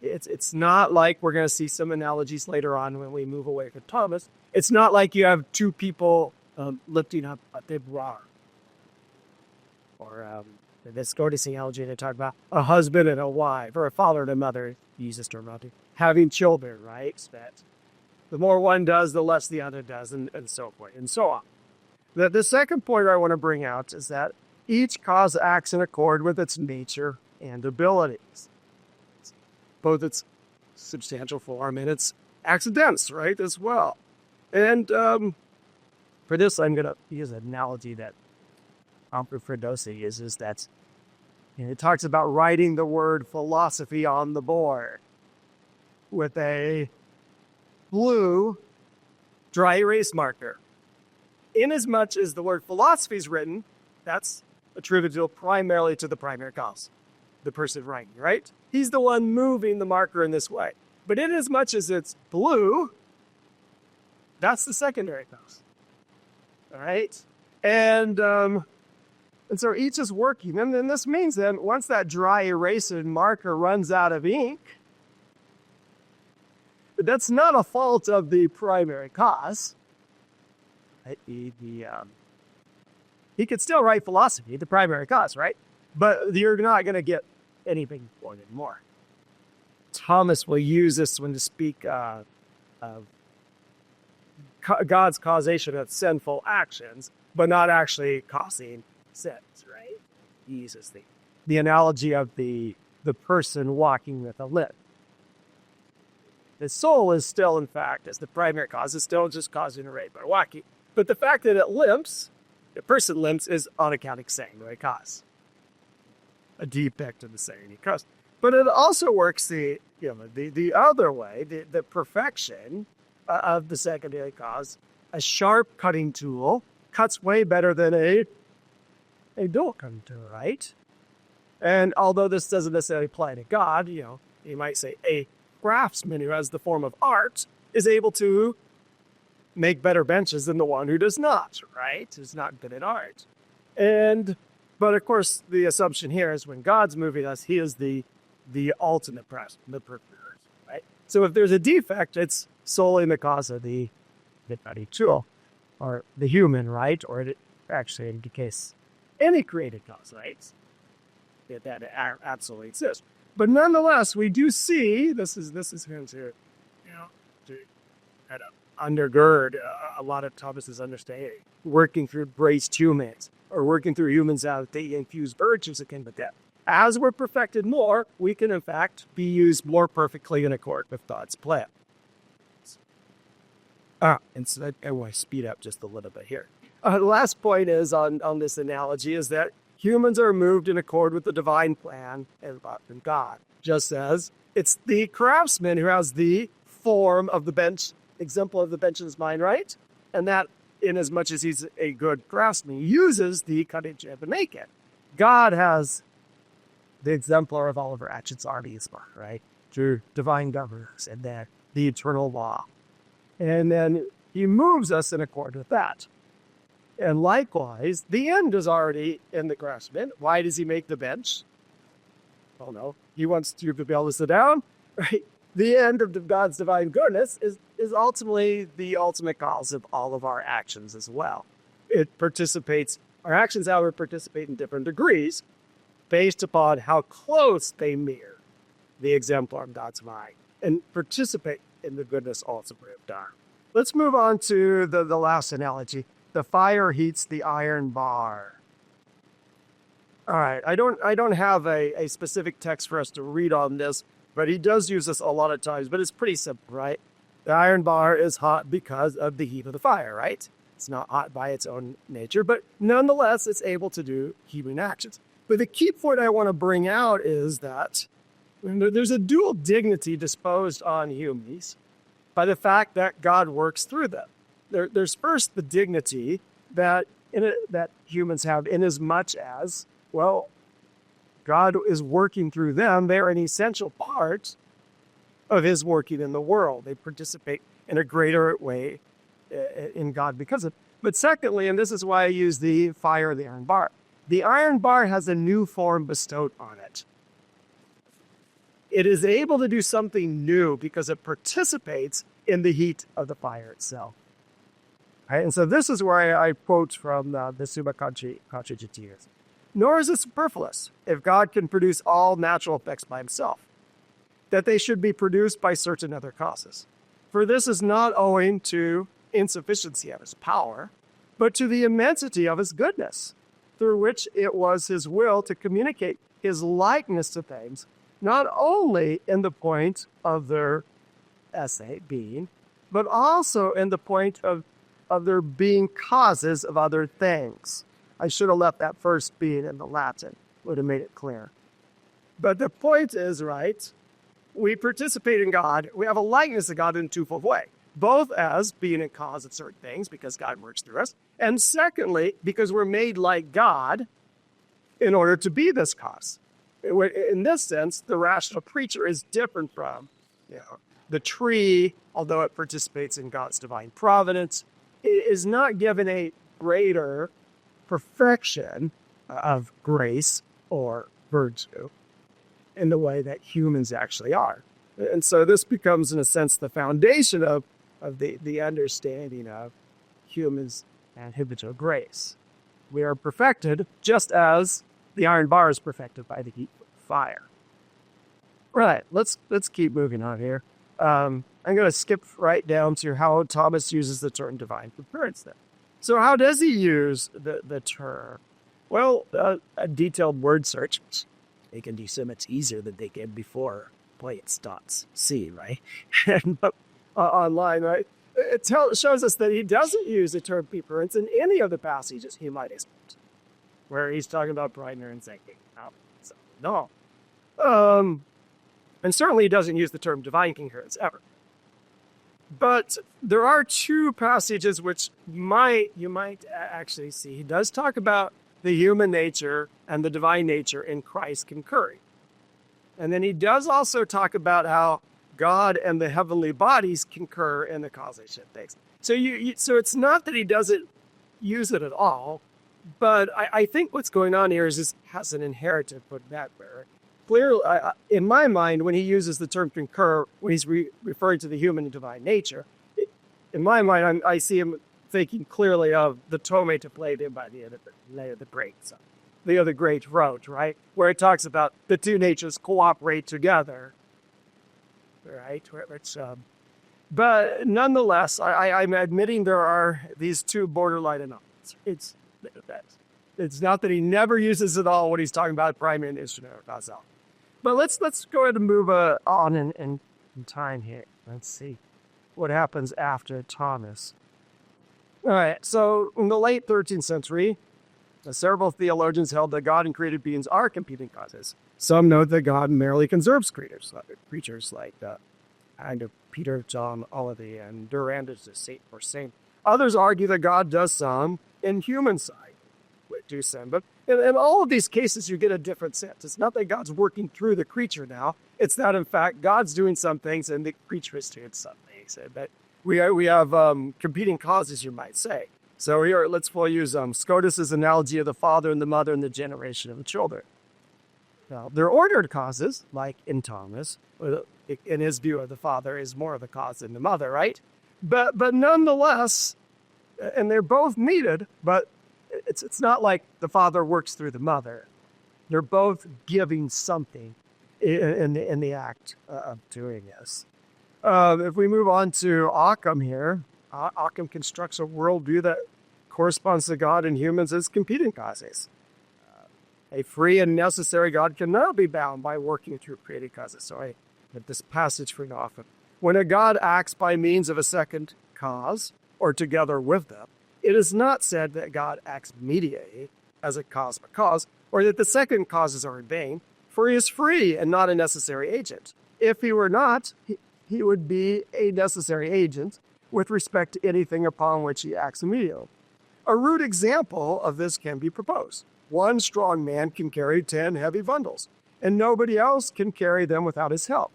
It's not like, we're going to see some analogies later on when we move away from Thomas. It's not like you have 2 people lifting up a big rock. Or this Scotus analogy they talk about a husband and a wife, or a father and a mother, use this terminology, having children, right? That the more one does, the less the other does, and so forth, and so on. The second point I want to bring out is that each cause acts in accord with its nature and abilities, both its substantial form and its accidents, right, as well. And for this, I'm going to use an analogy that Fredosi uses, that it talks about writing the word philosophy on the board with a blue dry erase marker. Inasmuch as the word philosophy is written, that's attributable primarily to the primary cause, the person writing, right? He's the one moving the marker in this way. But inasmuch as it's blue, that's the secondary cause. All right? And so each is working. And then this means then, once that dry eraser marker runs out of ink, that's not a fault of the primary cause. He could still write philosophy, the primary cause, right? But you're not going to get anything more than more. Thomas will use this when to speak of God's causation of sinful actions, but not actually causing sins, right? He uses the analogy of the person walking with a limp. The soul is still, in fact, as the primary cause, is still just causing a rate by walking. But the fact that it limps, the person limps, is on account of secondary cause. A defect in the secondary cause. But it also works the other way, the perfection of the secondary cause. A sharp cutting tool cuts way better than a dull cutting tool, right? And although this doesn't necessarily apply to God, you might say a craftsman who has the form of art is able to make better benches than the one who does not, right? Who's not good at art. But of course, the assumption here is when God's moving us, he is the ultimate craftsman, the perfect, right? So if there's a defect, it's solely the cause of the cutting tool, or the human, right? Or actually, in the case, any created cause, right? That absolutely exists. But nonetheless, we do see this is going to kind of undergird a lot of Thomas's understanding, working through braced humans, or working through humans out they infuse virtues akin to death. As we're perfected more, we can in fact be used more perfectly in accord with God's plan. And so I want to speed up just a little bit here. The last point is on this analogy is that humans are moved in accord with the divine plan and God, just as it's the craftsman who has the form of the bench, example of the bench in his mind, right? And that, in as much as he's a good craftsman, uses the cutting chip to make it. God has the exemplar of all of our actions are the right? Through divine governance and then the eternal law. And then he moves us in accord with that. And likewise, the end is already in the craftsman. Why does he make the bench? Well, no, he wants you to be able to sit down, right? The end of God's divine goodness is ultimately the ultimate cause of all of our actions as well. It participates, our actions, however, participate in different degrees based upon how close they mirror the exemplar of God's mind and participate in the goodness ultimately of God. Let's move on to the last analogy. The fire heats the iron bar. All right, I don't have a specific text for us to read on this, but he does use this a lot of times, but it's pretty simple, right? The iron bar is hot because of the heat of the fire, right? It's not hot by its own nature, but nonetheless, it's able to do human actions. But the key point I want to bring out is that there's a dual dignity disposed on humans by the fact that God works through them. There's first the dignity that humans have in as much as, well, God is working through them. They're an essential part of his working in the world. They participate in a greater way in God because of it. But secondly, and this is why I use the fire of the iron bar, the iron bar has a new form bestowed on it. It is able to do something new because it participates in the heat of the fire itself. Right? And so this is where I quote from the Summa Contradictionis. Nor is it superfluous, if God can produce all natural effects by himself, that they should be produced by certain other causes. For this is not owing to insufficiency of his power, but to the immensity of his goodness, through which it was his will to communicate his likeness to things, not only in the point of their essay being, but also in the point of their being causes of other things. I should have left that first being in the Latin, would have made it clear. But the point is, right, we participate in God, we have a likeness to God in a twofold way, both as being a cause of certain things because God works through us, and secondly, because we're made like God in order to be this cause. In this sense, the rational creature is different from the tree, although it participates in God's divine providence. It is not given a greater perfection of grace or virtue in the way that humans actually are. And so this becomes, in a sense, the foundation of the understanding of humans and habitual grace. We are perfected just as the iron bar is perfected by the heat of fire. Right. Let's keep moving on here. I'm going to skip right down to how Thomas uses the term divine concurrence then. So how does he use the term? Well, a detailed word search. They can do so much easier than they can before. Boy, it starts C, right? And online, right? It shows us that he doesn't use the term concurrence in any of the passages he might expect, where he's talking about primary and secondary. No. And certainly he doesn't use the term divine concurrence ever. But there are two passages which you might actually see. He does talk about the human nature and the divine nature in Christ concurring. And then he does also talk about how God and the heavenly bodies concur in the causation of things. So so it's not that he doesn't use it at all, but I think what's going on here is this has an inherited put that where clearly, in my mind, when he uses the term concur, when he's referring to the human and divine nature, in my mind, I see him thinking clearly of the tome to play by the great son. The other great wrote, right? Where it talks about the two natures cooperate together, right? But nonetheless, I'm admitting there are these two borderline anomalies. It's not that he never uses it all when he's talking about primary and instrumental causality. But let's go ahead and move on in time here. Let's see what happens after Thomas. All right, so in the late 13th century, several theologians held that God and created beings are competing causes. Some note that God merely conserves creatures like Peter, John, Olivey, and Durandus the Saint or Saint. Others argue that God does some in human side. Do some, but in all of these cases, you get a different sense. It's not that God's working through the creature now. It's that, in fact, God's doing some things and the creature is doing some things. But we have competing causes, you might say. So here, let's use Scotus's analogy of the father and the mother and the generation of the children. Now, they're ordered causes, like in Thomas. In his view of the father is more of the cause than the mother, right? But nonetheless, and they're both needed, but it's not like the father works through the mother. They're both giving something in the act of doing this. If we move on to Occam here, Occam constructs a worldview that corresponds to God and humans as competing causes. A free and necessary God cannot be bound by working through created causes. So I have this passage for Occam. When a God acts by means of a second cause or together with them, it is not said that God acts mediately as a cosmic cause, or that the second causes are in vain, for he is free and not a necessary agent. If he were not, he would be a necessary agent with respect to anything upon which he acts immediately. A rude example of this can be proposed. One strong man can carry 10 heavy bundles, and nobody else can carry them without his help.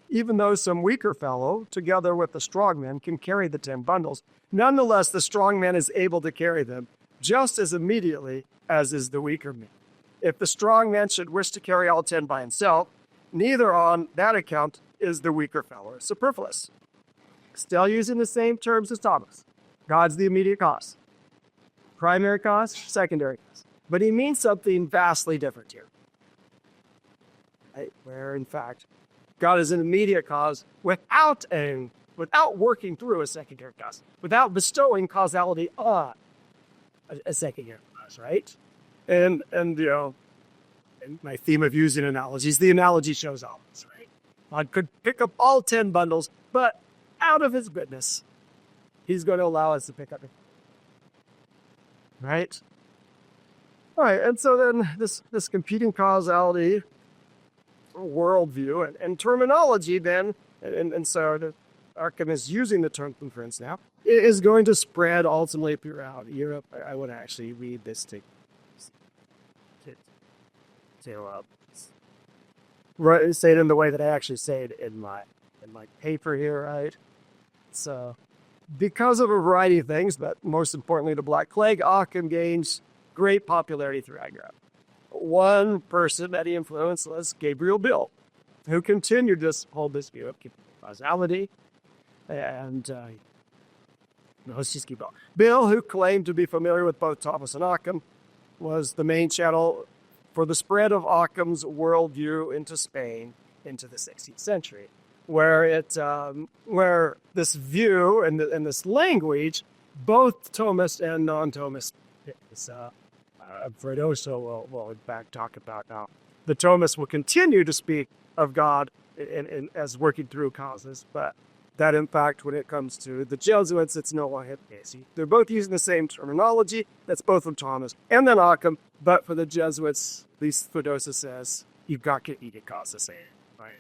Even though some weaker fellow, together with the strong man, can carry the 10 bundles, nonetheless the strong man is able to carry them just as immediately as is the weaker man. If the strong man should wish to carry all 10 by himself, neither on that account is the weaker fellow superfluous. Still using the same terms as Thomas. God's the immediate cause. Primary cause, secondary cause. But he means something vastly different here. Right? Where, in fact, God is an immediate cause without working through a secondary cause, without bestowing causality on a secondary cause, right? And you know, in my theme of using analogies, the analogy shows all this, right? God could pick up all 10 bundles, but out of his goodness, he's going to allow us to pick up it. Right? All right, and so then this competing causality worldview and terminology then, and so Occam is using the term concurrence now, is going to spread ultimately throughout Europe. I would actually read this to say it in the way that I actually say it in my paper here, right? So, because of a variety of things, but most importantly the Black Plague, Occam gains great popularity throughout Europe. One person that he influenced was Gabriel Bill, who continued to hold this view of causality. And let's just keep on. Bill, who claimed to be familiar with both Thomas and Occam, was the main channel for the spread of Occam's worldview into Spain into the 16th century, where where this view and this language, both Thomist and non-Thomist, Fredoso will in fact talk about now. The Thomists will continue to speak of God as working through causes, but that in fact, when it comes to the Jesuits, it's no longer the case. They're both using the same terminology. That's both from Thomas and then Occam, but for the Jesuits, at least Fredoso says, you've got to eat causes. Right?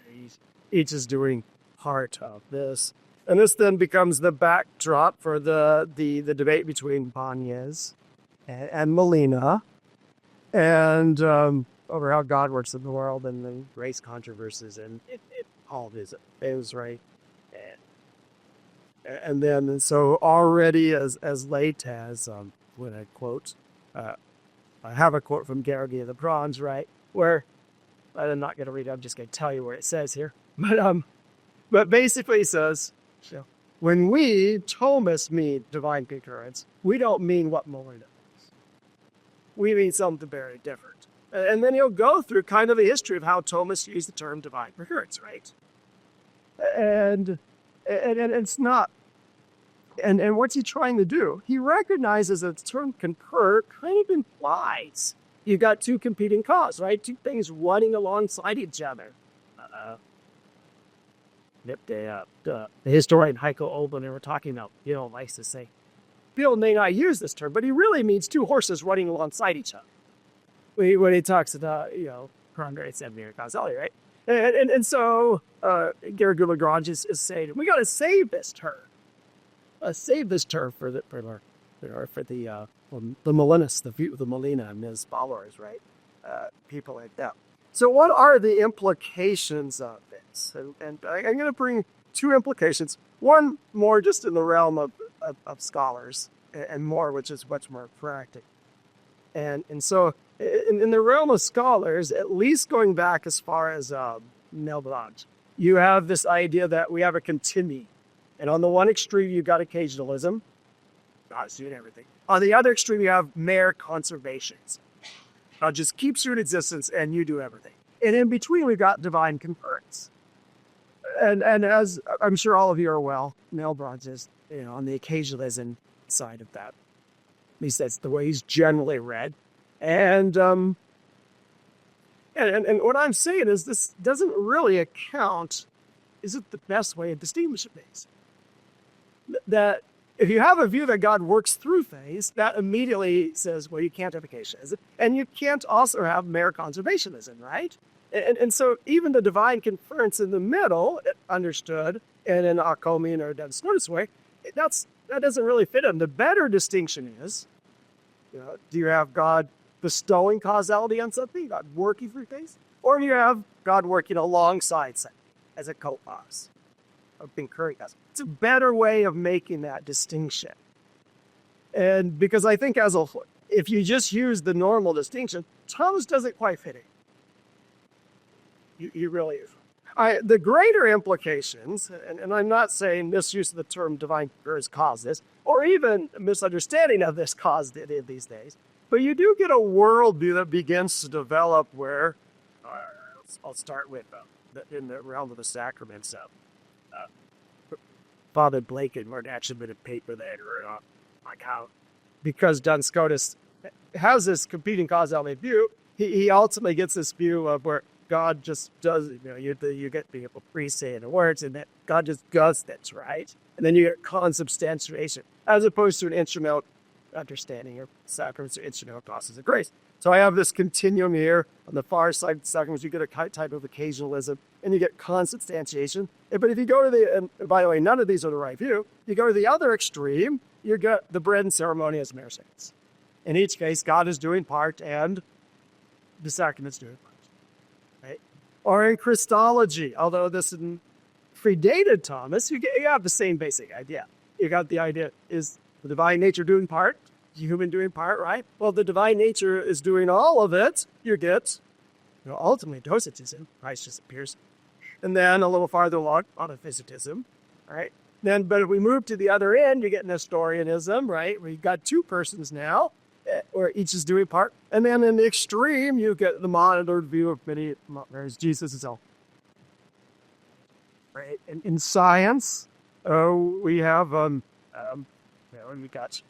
Each is doing part of this. And this then becomes the backdrop for the debate between Banez and Molina, and over how God works in the world, and the race controversies, and all of his is right. And then, so already as late as, when I quote, I have a quote from Garrigue of the Bronze, right, where I'm not going to read it, I'm just going to tell you where it says here. But basically it says, when we Thomists mean divine concurrence, we don't mean what Molina does. We mean something very different. And then he'll go through kind of the history of how Thomists use the term divine concurrence, right? And it's not. And what's he trying to do? He recognizes that the term concur kind of implies you've got two competing causes, right? Two things running alongside each other. The historian Heiko Oldland, and we're talking about, likes to say, Bill may not use this term, but he really means two horses running alongside each other. When he talks about, Concurrence and mere causality, right? And so Garrigue Lagrange is saying, we got to save this term. Save this term for the Molinists, the view of the Molina and his followers, right? People like that. So what are the implications of this? And I'm going to bring two implications. One more just in the realm of scholars, and more which is much more practical. And so in the realm of scholars, at least going back as far as Melblanc, you have this idea that we have a continuum. And on the one extreme, you've got occasionalism, God's doing everything. On the other extreme, you have mere conservations. God just keeps you in existence and you do everything. And in between, we've got divine concurrence. And as I'm sure all of you are well, Melblanc is on the occasionalism side of that. At least that's the way he's generally read. And what I'm saying is this doesn't really account, isn't the best way of distinguishing things. That if you have a view that God works through things, that immediately says, well, you can't have occasionalism. And you can't also have mere conservationism, right? And so even the divine concurrence in the middle, understood, and in Occamian or Duns Scotus way, that doesn't really fit in. The better distinction is, do you have God bestowing causality on something, God working through things, or do you have God working alongside something as a co-cause of concurring cause? It's a better way of making that distinction. And because I think if you just use the normal distinction, Thomas doesn't quite fit in. You really is. The greater implications, and I'm not saying misuse of the term divine concurrence caused this, or even misunderstanding of this caused it in these days, but you do get a worldview that begins to develop where, I'll start with, in the realm of the sacraments, Father Blake and Martin actually been a paper that, like how, because Duns Scotus has this competing causality view, he ultimately gets this view of where God just does, you get the Pritschet in the words, and that God just does this, right? And then you get consubstantiation, as opposed to an instrumental understanding or sacraments or instrumental process of grace. So I have this continuum here. On the far side of the sacraments, you get a type of occasionalism, and you get consubstantiation. But if you go to and by the way, none of these are the right view. You go to the other extreme, you get the bread and ceremony as mere saints. In each case, God is doing part, and the sacrament's doing part. Right? Or in Christology, although this predated Thomas, you have the same basic idea. You got the idea, is the divine nature doing part, human doing part, right? Well, the divine nature is doing all of it. You get, ultimately, docetism. Christ just appears. And then a little farther along, monophysitism, right? But if we move to the other end, you get Nestorianism, right? We've got two persons now, where each is doing part. And then in the extreme, you get the monitored view of many, whereas Jesus is all. right? In science, we have we got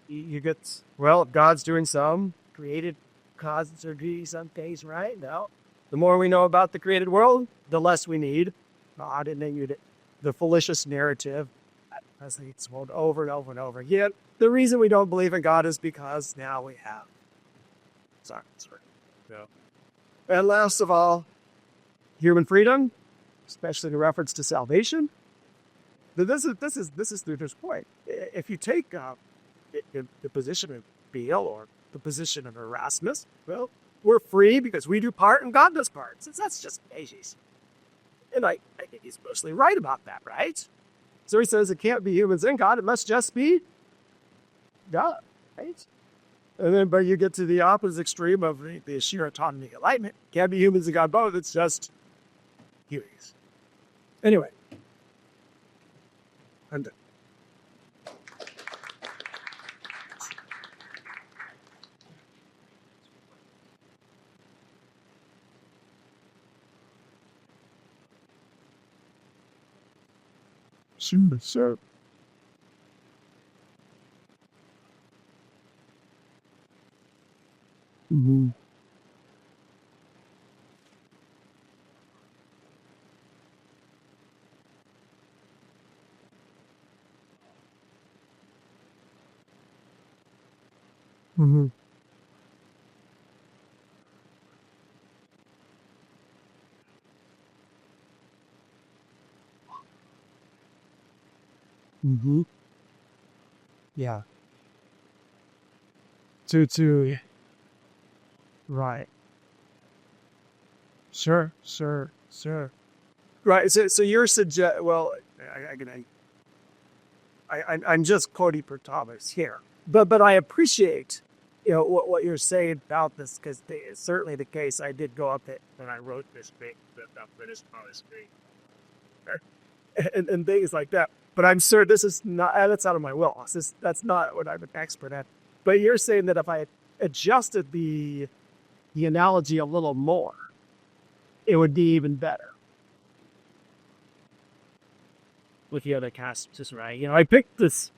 you get God's doing some created causes or doing some things, right? No, the more we know about the created world, the less we need God, and then the fallacious narrative as it's told over and over and over again. The reason we don't believe in God is because now we have science, right? Yeah. And last of all, human freedom, especially in reference to salvation. This is Luther's point. If you take the position of Beale or the position of Erasmus, well, we're free because we do part and God does part. So that's just basis. And I think he's mostly right about that, right? So he says it can't be humans in God; it must just be God, right? And then, but you get to the opposite extreme of the sheer autonomy of enlightenment. Can't be humans and God both. It's just humans. Anyway, I'm done. Sure. Mm-hmm. Mm-hmm. Mm-hmm. Yeah. To right. Sure. Right. So you're well, I'm just quoting for Thomas here, but I appreciate what you're saying about this because it's certainly the case. I did go up it when I wrote this thing about British policy and things like that. But I'm sure this is not that's out of my wheelhouse. That's not what I'm an expert at. But you're saying that if I adjusted the analogy a little more, it would be even better. With the other casts, right? I picked this.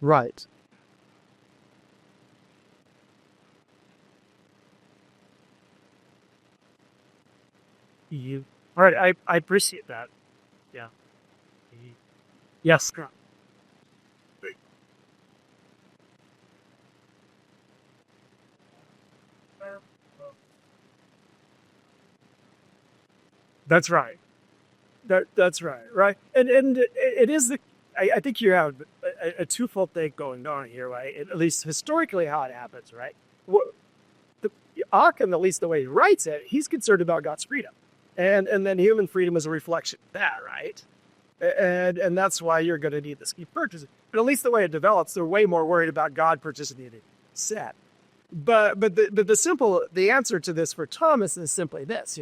Right. All right, I appreciate that. Yeah. Yes. That's right. That's right. Right. And it is I think you have a twofold thing going on here, right? At least historically, how it happens, right? Aachen, at least the way he writes it, he's concerned about God's freedom, and then human freedom is a reflection of that, right? And that's why you're going to need this key purchase. But at least the way it develops, they're way more worried about God purchasing the set. But the answer to this for Thomas is simply this: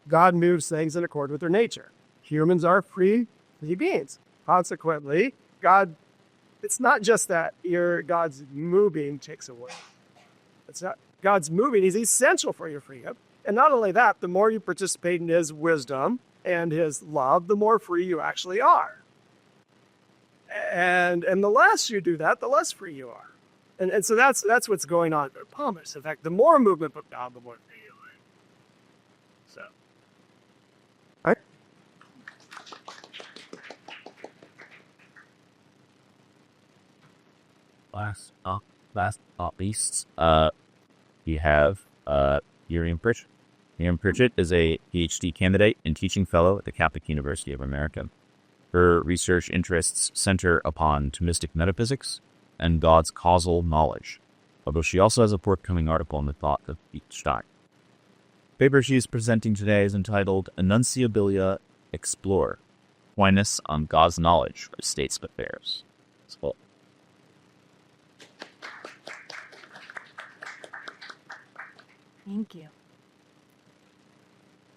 God moves things in accord with their nature. Humans are free beings. Consequently, God, it's not just that God's moving takes away. It's not God's moving. He's essential for your freedom. And not only that, the more you participate in his wisdom and his love, the more free you actually are. And the less you do that, the less free you are. And so that's what's going on with Thomas. In fact, the more movement put down, the more free you are. So. All right. Last not least, we have Miriam Pritschet. Miriam Pritschet is a PhD candidate and teaching fellow at the Catholic University of America. Her research interests center upon Thomistic metaphysics and God's causal knowledge, although she also has a forthcoming article on the thought of Pritschet. The paper she is presenting today is entitled Enuntiabilia Explore, Aquinas on God's Knowledge of States Affairs. So, thank you.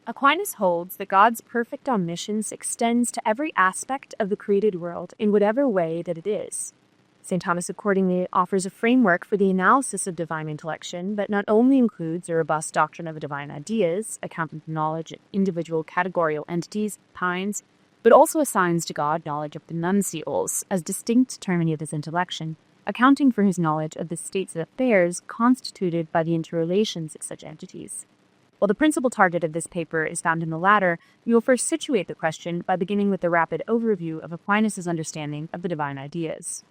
Aquinas holds that God's perfect omniscience extends to every aspect of the created world in whatever way that it is. St. Thomas accordingly offers a framework for the analysis of divine intellection that not only includes a robust doctrine of the divine ideas, accounting for knowledge of individual categorical entities, kinds, but also assigns to God knowledge of the nuncials as distinct termini of his intellection, accounting for his knowledge of the states of affairs constituted by the interrelations of such entities. While the principal target of this paper is found in the latter, we will first situate the question by beginning with a rapid overview of Aquinas' understanding of the divine ideas.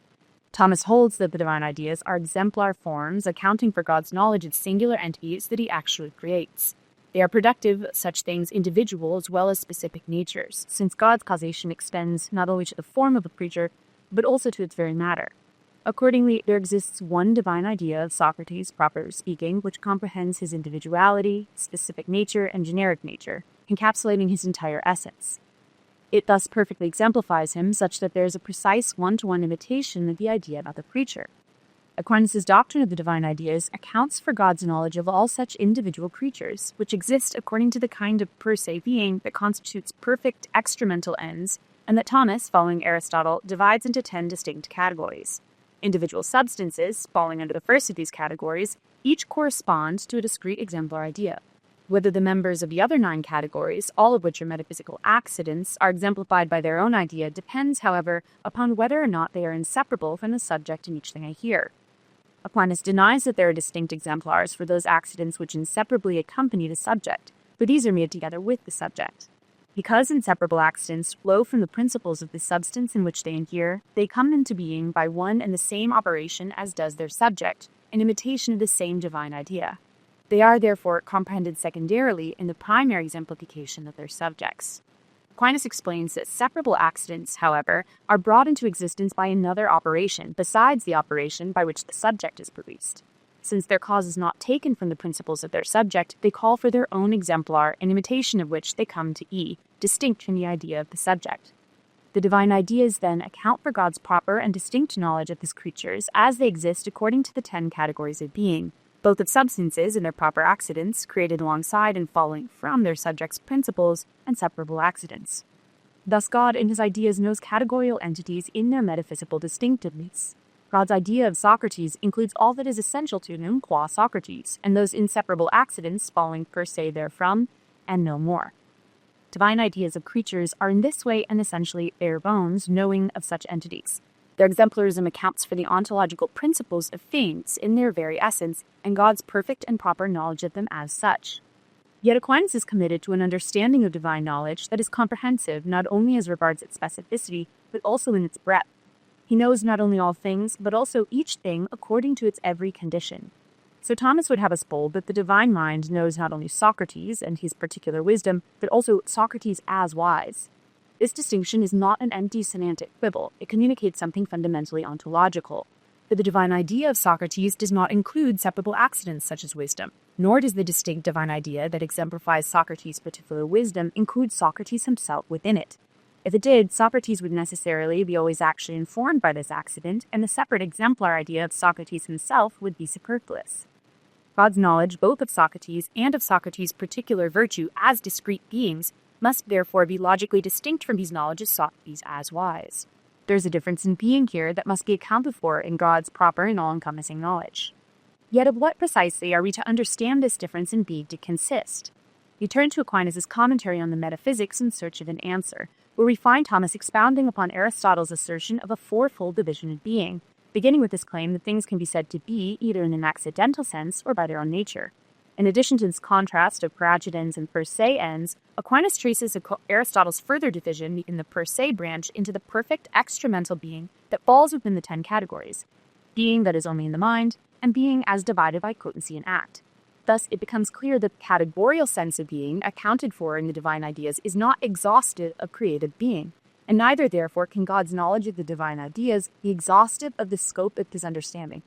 Thomas holds that the divine ideas are exemplar forms accounting for God's knowledge of singular entities that he actually creates. They are productive of such things individual as well as specific natures, since God's causation extends not only to the form of a creature, but also to its very matter. Accordingly, there exists one divine idea of Socrates, proper speaking, which comprehends his individuality, specific nature, and generic nature, encapsulating his entire essence. It thus perfectly exemplifies him such that there is a precise one-to-one imitation of the idea about the creature. Aquinas' doctrine of the divine ideas accounts for God's knowledge of all such individual creatures, which exist according to the kind of per se being that constitutes perfect extramental ends, and that Thomas, following Aristotle, divides into 10 distinct categories. Individual substances, falling under the first of these categories, each correspond to a discrete exemplar idea. Whether the members of the other 9 categories, all of which are metaphysical accidents, are exemplified by their own idea depends, however, upon whether or not they are inseparable from the subject in each thing I hear. Aquinas denies that there are distinct exemplars for those accidents which inseparably accompany the subject, for these are made together with the subject. Because inseparable accidents flow from the principles of the substance in which they inhere, they come into being by one and the same operation as does their subject, an imitation of the same divine idea. They are therefore comprehended secondarily in the primary exemplification of their subjects. Aquinas explains that separable accidents, however, are brought into existence by another operation besides the operation by which the subject is produced. Since their cause is not taken from the principles of their subject, they call for their own exemplar, an imitation of which they come to E, distinct from the idea of the subject. The divine ideas then account for God's proper and distinct knowledge of his creatures as they exist according to the 10 categories of being, both of substances in their proper accidents, created alongside and following from their subjects' principles, and separable accidents. Thus God in his ideas knows categorical entities in their metaphysical distinctiveness. God's idea of Socrates includes all that is essential to him qua Socrates, and those inseparable accidents following per se therefrom, and no more. Divine ideas of creatures are in this way and essentially bare bones knowing of such entities. Their exemplarism accounts for the ontological principles of things in their very essence, and God's perfect and proper knowledge of them as such. Yet Aquinas is committed to an understanding of divine knowledge that is comprehensive not only as regards its specificity, but also in its breadth. He knows not only all things, but also each thing according to its every condition. So Thomas would have us hold that the divine mind knows not only Socrates and his particular wisdom, but also Socrates as wise. This distinction is not an empty semantic quibble. It communicates something fundamentally ontological. For the divine idea of Socrates does not include separable accidents such as wisdom, nor does the distinct divine idea that exemplifies Socrates' particular wisdom include Socrates himself within it. If it did, Socrates would necessarily be always actually informed by this accident, and the separate exemplar idea of Socrates himself would be superfluous. God's knowledge both of Socrates and of Socrates' particular virtue as discrete beings must therefore be logically distinct from his knowledge of Socrates as wise. There is a difference in being here that must be accounted for in God's proper and all-encompassing knowledge. Yet of what precisely are we to understand this difference in being to consist? We turn to Aquinas' commentary on the Metaphysics in search of an answer, where we find Thomas expounding upon Aristotle's assertion of a fourfold division of being, beginning with his claim that things can be said to be either in an accidental sense or by their own nature. In addition to this contrast of per ends and per se ends, Aquinas traces Aristotle's further division in the per se branch into the perfect extramental being that falls within the 10 categories, being that is only in the mind, and being as divided by potency and act. Thus, it becomes clear that the categorical sense of being accounted for in the divine ideas is not exhaustive of creative being, and neither, therefore, can God's knowledge of the divine ideas be exhaustive of the scope of his understanding.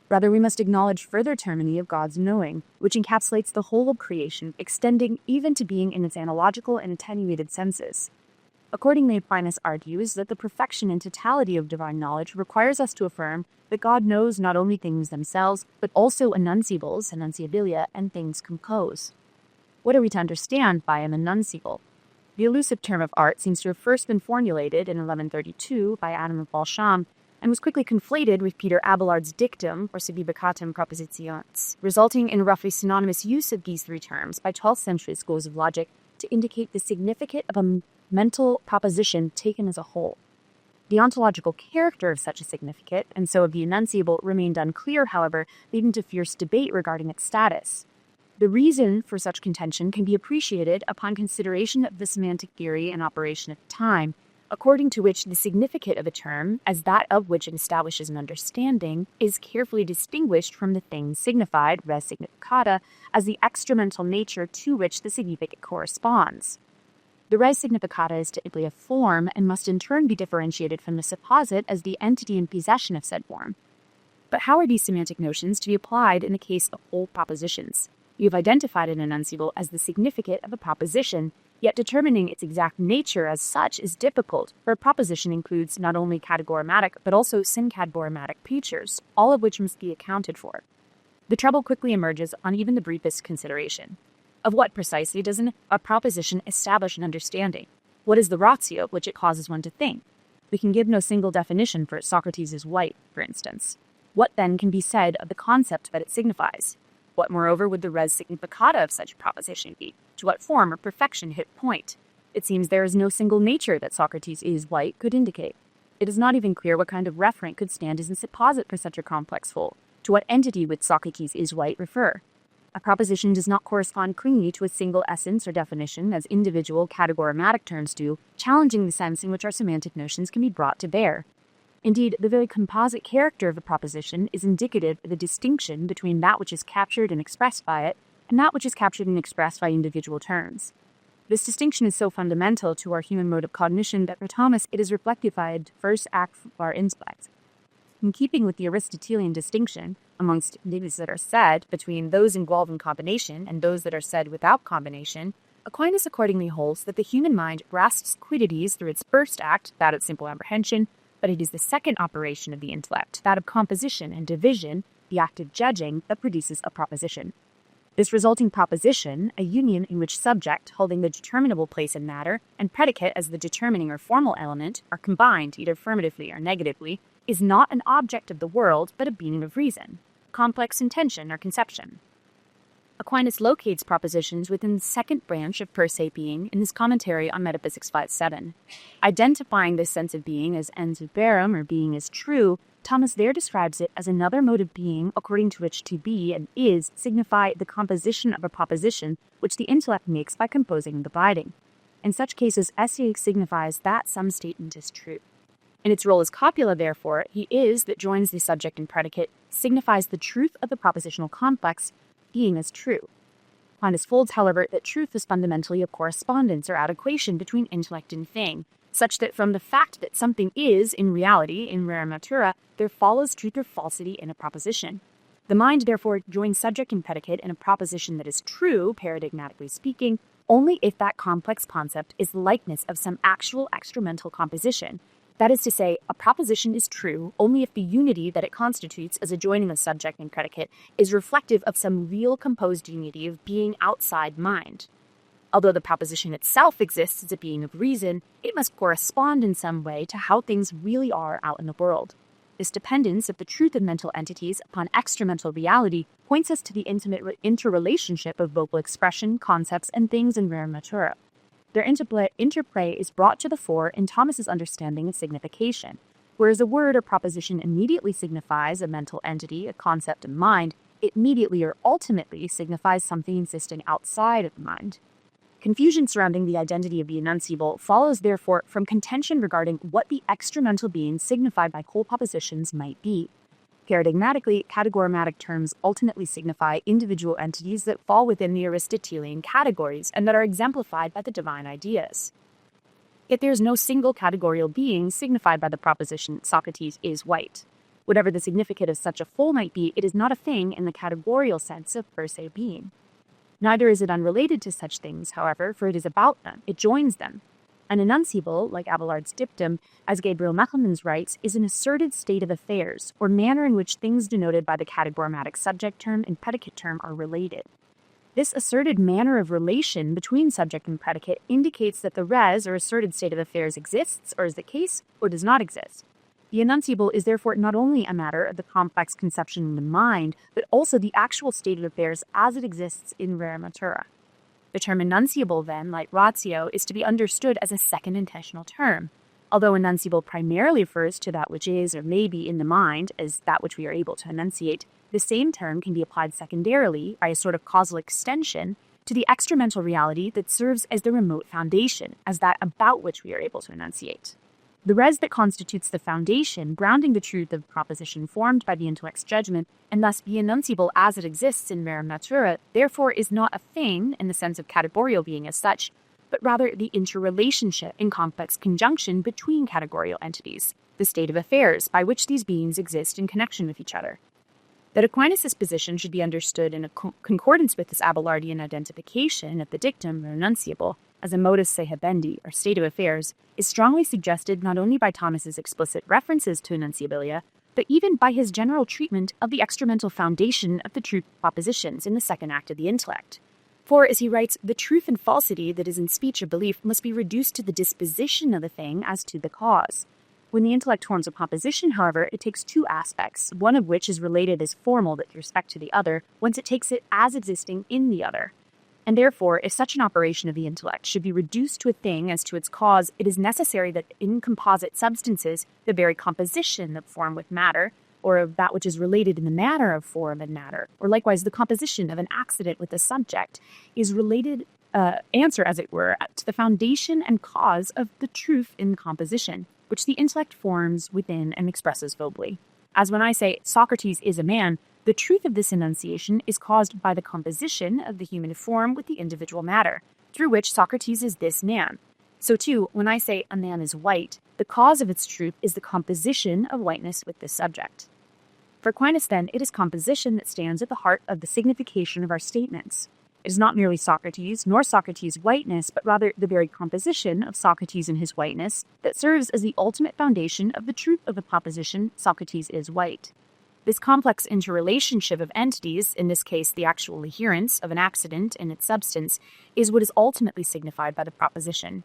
Rather, we must acknowledge further termini of God's knowing, which encapsulates the whole of creation, extending even to being in its analogical and attenuated senses. Accordingly, Aquinas argues that the perfection and totality of divine knowledge requires us to affirm that God knows not only things themselves, but also enunciables, Enuntiabilia, and things composed. What are we to understand by an enunciable? The elusive term of art seems to have first been formulated in 1132 by Adam of Balsham, and was quickly conflated with Peter Abelard's dictum, or subiubicatum propositions, resulting in a roughly synonymous use of these three terms by 12th century schools of logic to indicate the significance of a mental proposition taken as a whole. The ontological character of such a significate, and so of the enunciable, remained unclear, however, leading to fierce debate regarding its status. The reason for such contention can be appreciated upon consideration of the semantic theory and operation of time, according to which the significate of a term, as that of which it establishes an understanding, is carefully distinguished from the thing signified, res significata, as the extramental nature to which the significate corresponds. The res significata is typically a form and must in turn be differentiated from the supposit as the entity in possession of said form. But how are these semantic notions to be applied in the case of whole propositions? You have identified an enunciable as the significate of a proposition, yet determining its exact nature as such is difficult, for a proposition includes not only categorematic but also syncadborematic features, all of which must be accounted for. The trouble quickly emerges on even the briefest consideration. Of what precisely does a proposition establish an understanding? What is the ratio which it causes one to think? We can give no single definition for Socrates is white, for instance. What then can be said of the concept that it signifies? What, moreover, would the res significata of such a proposition be? To what form or perfection hit point? It seems there is no single nature that Socrates is white could indicate. It is not even clear what kind of referent could stand as a supposit for such a complex whole. To what entity would Socrates is white refer? A proposition does not correspond cleanly to a single essence or definition, as individual categorematic terms do, challenging the sense in which our semantic notions can be brought to bear. Indeed, the very composite character of a proposition is indicative of the distinction between that which is captured and expressed by it, and that which is captured and expressed by individual terms. This distinction is so fundamental to our human mode of cognition that for Thomas it is reflectified first act of our intellect. In keeping with the Aristotelian distinction amongst these that are said between those involved in combination and those that are said without combination, Aquinas accordingly holds that the human mind grasps quiddities through its first act, that of simple apprehension, but it is the second operation of the intellect, that of composition and division, the act of judging, that produces a proposition. This resulting proposition, a union in which subject, holding the determinable place in matter, and predicate as the determining or formal element, are combined either affirmatively or negatively, is not an object of the world, but a being of reason, complex intention or conception. Aquinas locates propositions within the second branch of per se being in his commentary on Metaphysics 5.7. Identifying this sense of being as ens verum, or being as true, Thomas there describes it as another mode of being according to which to be and is signify the composition of a proposition which the intellect makes by composing and dividing. In such cases, esse signifies that some statement is true. In its role as copula, therefore, he is that joins the subject and predicate, signifies the truth of the propositional complex, being as true. Aquinas holds, however, that truth is fundamentally a correspondence or adequation between intellect and thing, such that from the fact that something is, in reality, in rare natura, there follows truth or falsity in a proposition. The mind, therefore, joins subject and predicate in a proposition that is true, paradigmatically speaking, only if that complex concept is the likeness of some actual extramental composition. That is to say, a proposition is true only if the unity that it constitutes as a joining of subject and predicate is reflective of some real composed unity of being outside mind. Although the proposition itself exists as a being of reason, it must correspond in some way to how things really are out in the world. This dependence of the truth of mental entities upon extramental reality points us to the intimate interrelationship of vocal expression, concepts, and things in rare natura. Their interplay is brought to the fore in Thomas's understanding of signification. Whereas a word or proposition immediately signifies a mental entity, a concept of mind, it immediately or ultimately signifies something existing outside of the mind. Confusion surrounding the identity of the enunciable follows, therefore, from contention regarding what the extramental being signified by whole propositions might be. Paradigmatically, categorematic terms ultimately signify individual entities that fall within the Aristotelian categories and that are exemplified by the divine ideas. Yet there is no single categorical being signified by the proposition Socrates is white. Whatever the significance of such a whole might be, it is not a thing in the categorical sense of per se being. Neither is it unrelated to such things, however, for it is about them, it joins them. An enunciable, like Abelard's dictum, as Gabriel Mechelmans writes, is an asserted state of affairs, or manner in which things denoted by the categorematic subject term and predicate term are related. This asserted manner of relation between subject and predicate indicates that the res, or asserted state of affairs, exists, or is the case, or does not exist. The enunciable is therefore not only a matter of the complex conception in the mind, but also the actual state of affairs as it exists in rerum natura. The term enunciable, then, like ratio, is to be understood as a second intentional term. Although enunciable primarily refers to that which is or may be in the mind as that which we are able to enunciate, the same term can be applied secondarily, by a sort of causal extension, to the extramental reality that serves as the remote foundation, as that about which we are able to enunciate. The res that constitutes the foundation, grounding the truth of proposition formed by the intellect's judgment, and thus be enunciable as it exists in rerum natura, therefore is not a thing in the sense of categorial being as such, but rather the interrelationship in complex conjunction between categorial entities, the state of affairs by which these beings exist in connection with each other. That Aquinas' position should be understood in concordance with this Abelardian identification of the dictum or enunciable as a modus sehebendi, or state of affairs, is strongly suggested not only by Thomas's explicit references to enunciabilia, but even by his general treatment of the extramental foundation of the truth propositions in the second act of the intellect. For, as he writes, the truth and falsity that is in speech or belief must be reduced to the disposition of the thing as to the cause. When the intellect forms a proposition, however, it takes two aspects, one of which is related as formal with respect to the other, whence it takes it as existing in the other. And therefore, if such an operation of the intellect should be reduced to a thing as to its cause, it is necessary that in composite substances, the very composition of form with matter, or of that which is related in the manner of form and matter, or likewise the composition of an accident with a subject, is related, answer, as it were, to the foundation and cause of the truth in the composition, which the intellect forms within and expresses verbally. As when I say, Socrates is a man, the truth of this enunciation is caused by the composition of the human form with the individual matter, through which Socrates is this man. So too, when I say a man is white, the cause of its truth is the composition of whiteness with this subject. For Aquinas, then, it is composition that stands at the heart of the signification of our statements. It is not merely Socrates, nor Socrates' whiteness, but rather the very composition of Socrates and his whiteness that serves as the ultimate foundation of the truth of the proposition Socrates is white. This complex interrelationship of entities, in this case the actual adherence of an accident and its substance, is what is ultimately signified by the proposition.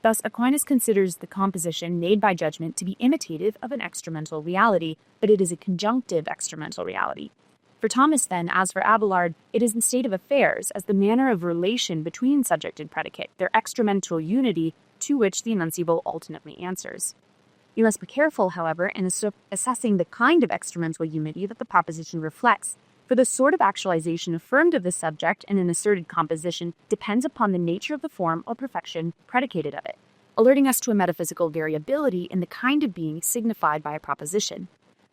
Thus, Aquinas considers the composition made by judgment to be imitative of an extramental reality, but it is a conjunctive extramental reality. For Thomas, then, as for Abelard, it is the state of affairs as the manner of relation between subject and predicate, their extramental unity to which the enunciable ultimately answers. You must be careful, however, in assessing the kind of extramental unity that the proposition reflects, for the sort of actualization affirmed of the subject in an asserted composition depends upon the nature of the form or perfection predicated of it, alerting us to a metaphysical variability in the kind of being signified by a proposition.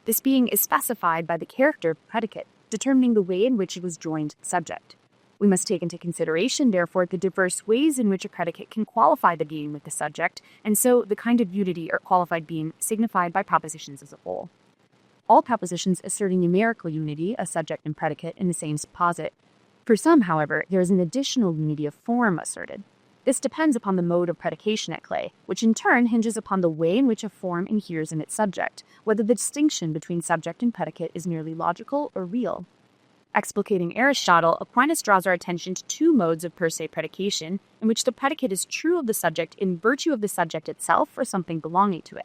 This being is specified by the character of predicate, determining the way in which it was joined to the subject. We must take into consideration, therefore, the diverse ways in which a predicate can qualify the being with the subject, and so the kind of unity or qualified being signified by propositions as a whole. All propositions assert a numerical unity of subject and predicate in the same supposit. For some, however, there is an additional unity of form asserted. This depends upon the mode of predication at play, which in turn hinges upon the way in which a form inheres in its subject, whether the distinction between subject and predicate is merely logical or real. Explicating Aristotle, Aquinas draws our attention to two modes of per se predication, in which the predicate is true of the subject in virtue of the subject itself or something belonging to it.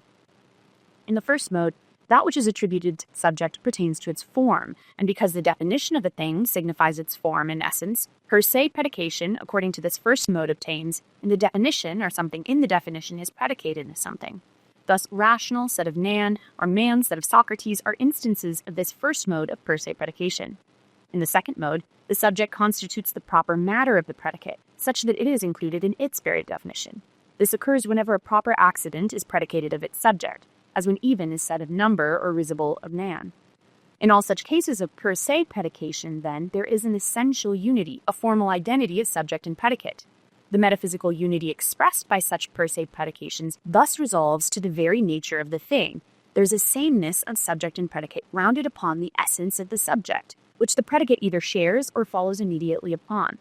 In the first mode, that which is attributed to the subject pertains to its form, and because the definition of a thing signifies its form in essence, per se predication, according to this first mode, obtains, and the definition, or something in the definition, is predicated as something. Thus, rational, said of Nan, or man, said of Socrates, are instances of this first mode of per se predication. In the second mode, the subject constitutes the proper matter of the predicate, such that it is included in its very definition. This occurs whenever a proper accident is predicated of its subject, as when even is said of number or risible of Nan. In all such cases of per se predication, then, there is an essential unity, a formal identity of subject and predicate. The metaphysical unity expressed by such per se predications thus resolves to the very nature of the thing. There's a sameness of subject and predicate grounded upon the essence of the subject, which the predicate either shares or follows immediately upon.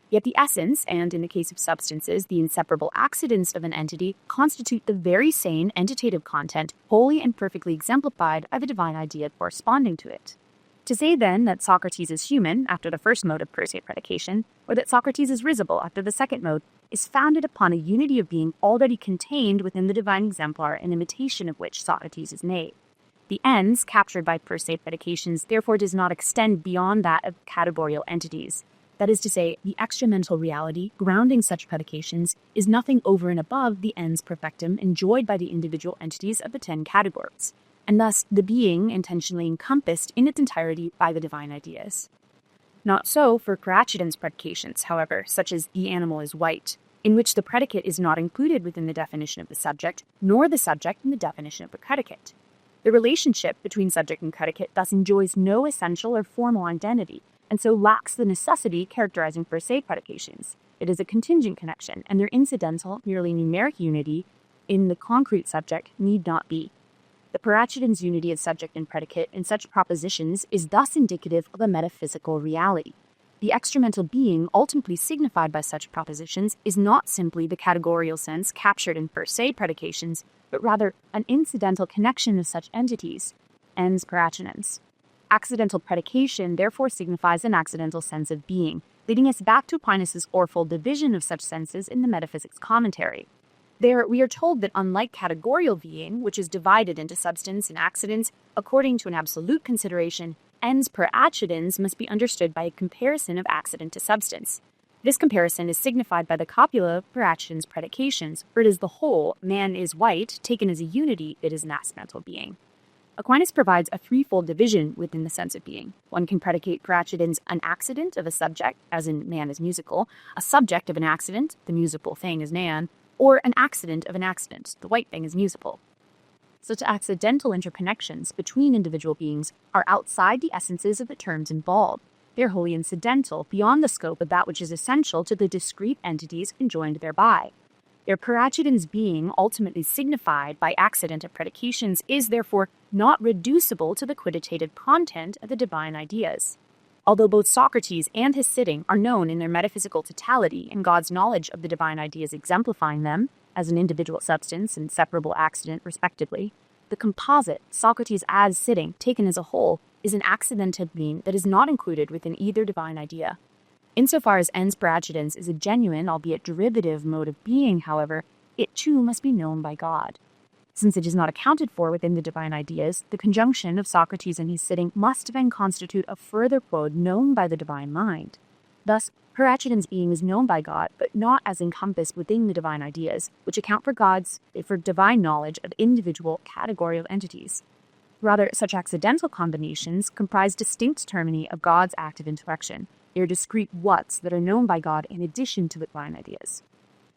Yet the essence, and in the case of substances, the inseparable accidents of an entity, constitute the very same entitative content, wholly and perfectly exemplified by the divine idea corresponding to it. To say then that Socrates is human after the first mode of per se predication, or that Socrates is risible after the second mode, is founded upon a unity of being already contained within the divine exemplar, an imitation of which Socrates is made. The ends captured by per se predications therefore does not extend beyond that of categorical entities. That is to say, the extramental reality grounding such predications is nothing over and above the ens perfectum enjoyed by the individual entities of the 10 categories, and thus the being intentionally encompassed in its entirety by the divine ideas. Not so for Cratchit's predications, however, such as the animal is white, in which the predicate is not included within the definition of the subject, nor the subject in the definition of the predicate. The relationship between subject and predicate thus enjoys no essential or formal identity, and so lacks the necessity characterizing per se predications. It is a contingent connection, and their incidental, merely numeric unity in the concrete subject need not be. The Pritschet's unity of subject and predicate in such propositions is thus indicative of a metaphysical reality. The extramental being ultimately signified by such propositions is not simply the categorical sense captured in per se predications, but rather an incidental connection of such entities, ens Pritschet's. Accidental predication therefore signifies an accidental sense of being, leading us back to Aquinas' fourfold division of such senses in the Metaphysics commentary. There, we are told that unlike categorical being, which is divided into substance and accidents according to an absolute consideration, ens per accidens must be understood by a comparison of accident to substance. This comparison is signified by the copula per accidens predications, for it is the whole, man is white, taken as a unity, it is an accidental being. Aquinas provides a threefold division within the sense of being. One can predicate per accidens an accident of a subject, as in man is musical, a subject of an accident, the musical thing is man, or an accident of an accident, the white thing is musical. Such accidental interconnections between individual beings are outside the essences of the terms involved. They are wholly incidental, beyond the scope of that which is essential to the discrete entities conjoined thereby. Their per accidens being, ultimately signified by accident of predications, is therefore not reducible to the quantitative content of the divine ideas. Although both Socrates and his sitting are known in their metaphysical totality and God's knowledge of the divine ideas exemplifying them, as an individual substance and separable accident respectively, the composite, Socrates as sitting, taken as a whole, is an accidental being that is not included within either divine idea. Insofar as ens per accidens is a genuine, albeit derivative, mode of being, however, it too must be known by God. Since it is not accounted for within the divine ideas, the conjunction of Socrates and his sitting must then constitute a further quod known by the divine mind. Thus, per accidens being is known by God, but not as encompassed within the divine ideas, which account for divine knowledge of individual categorical entities. Rather, such accidental combinations comprise distinct termini of God's active intellection. They are discrete whats that are known by God in addition to the divine ideas.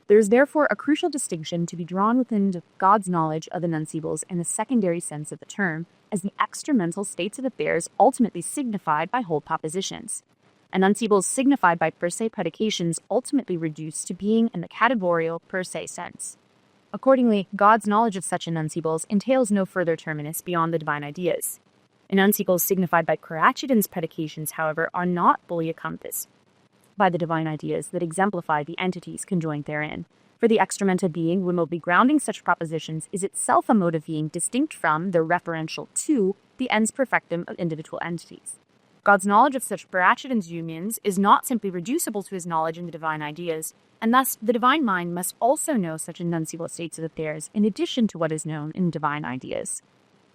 There is therefore a crucial distinction to be drawn within God's knowledge of enunciables in the secondary sense of the term, as the extramental states of affairs ultimately signified by whole propositions. Enunciables signified by per se predications ultimately reduce to being in the categorical per se sense. Accordingly, God's knowledge of such enunciables entails no further terminus beyond the divine ideas. Enunciables signified by per accidens predications, however, are not fully encompassed by the divine ideas that exemplify the entities conjoined therein. For the extramental being remotely grounding such propositions is itself a mode of being distinct from, though referential to, the ens perfectum of individual entities. God's knowledge of such per accidens unions is not simply reducible to his knowledge in the divine ideas, and thus the divine mind must also know such enunciable states of affairs in addition to what is known in divine ideas.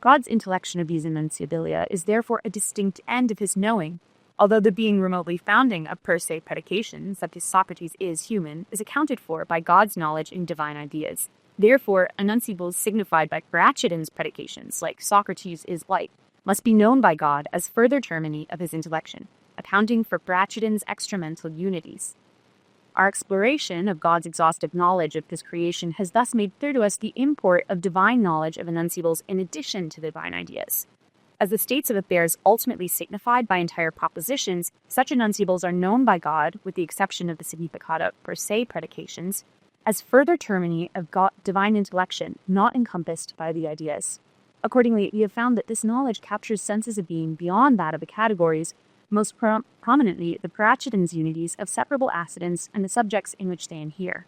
God's intellection of these enuntiabilia is therefore a distinct end of his knowing, although the being remotely founding of per se predications, that is, Socrates is human, is accounted for by God's knowledge in divine ideas. Therefore, enunciables signified by per accidens predications, like Socrates is white, must be known by God as further termini of his intellection, accounting for per accidens extramental unities. Our exploration of God's exhaustive knowledge of his creation has thus made clear to us the import of divine knowledge of enunciables in addition to divine ideas. As the states of affairs ultimately signified by entire propositions, such enunciables are known by God, with the exception of the significata per se predications, as further termini of divine intellection not encompassed by the ideas. Accordingly, we have found that this knowledge captures senses of being beyond that of the categories, most prominently the per accidens unities of separable accidents and the subjects in which they inhere.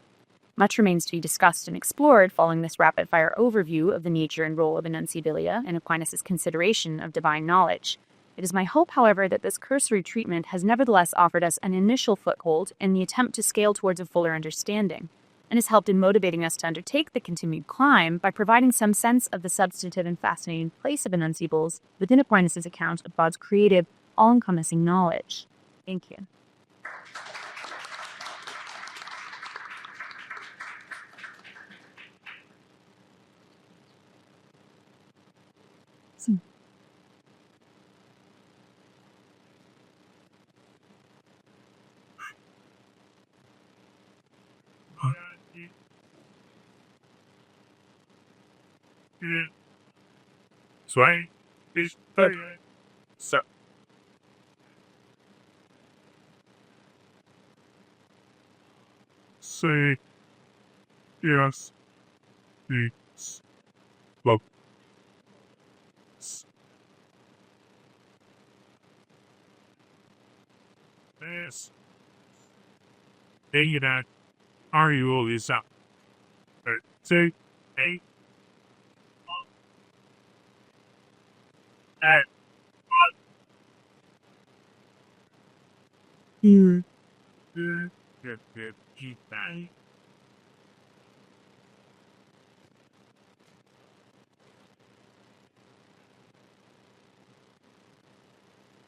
Much remains to be discussed and explored following this rapid-fire overview of the nature and role of enunciabilia and Aquinas' consideration of divine knowledge. It is my hope, however, that this cursory treatment has nevertheless offered us an initial foothold in the attempt to scale towards a fuller understanding, and has helped in motivating us to undertake the continued climb by providing some sense of the substantive and fascinating place of enunciables within Aquinas' account of God's creative, all-encompassing knowledge. Thank you. Zwei ist So, say yes, it's love. Yes. Hey, that are you all this up? Say, hey.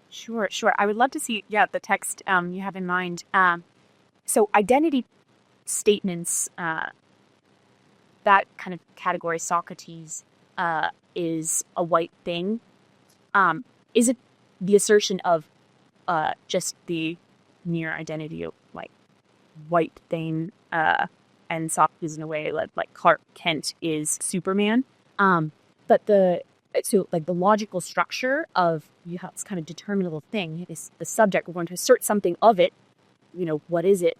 Sure. I would love to see, the text you have in mind. So identity statements, that kind of category, Socrates is a white thing. Is it the assertion of just the mere identity of like white thing, and Socrates in a way like Clark Kent is Superman? But the logical structure of you have this kind of determinable thing is the subject. We're going to assert something of it. What is it?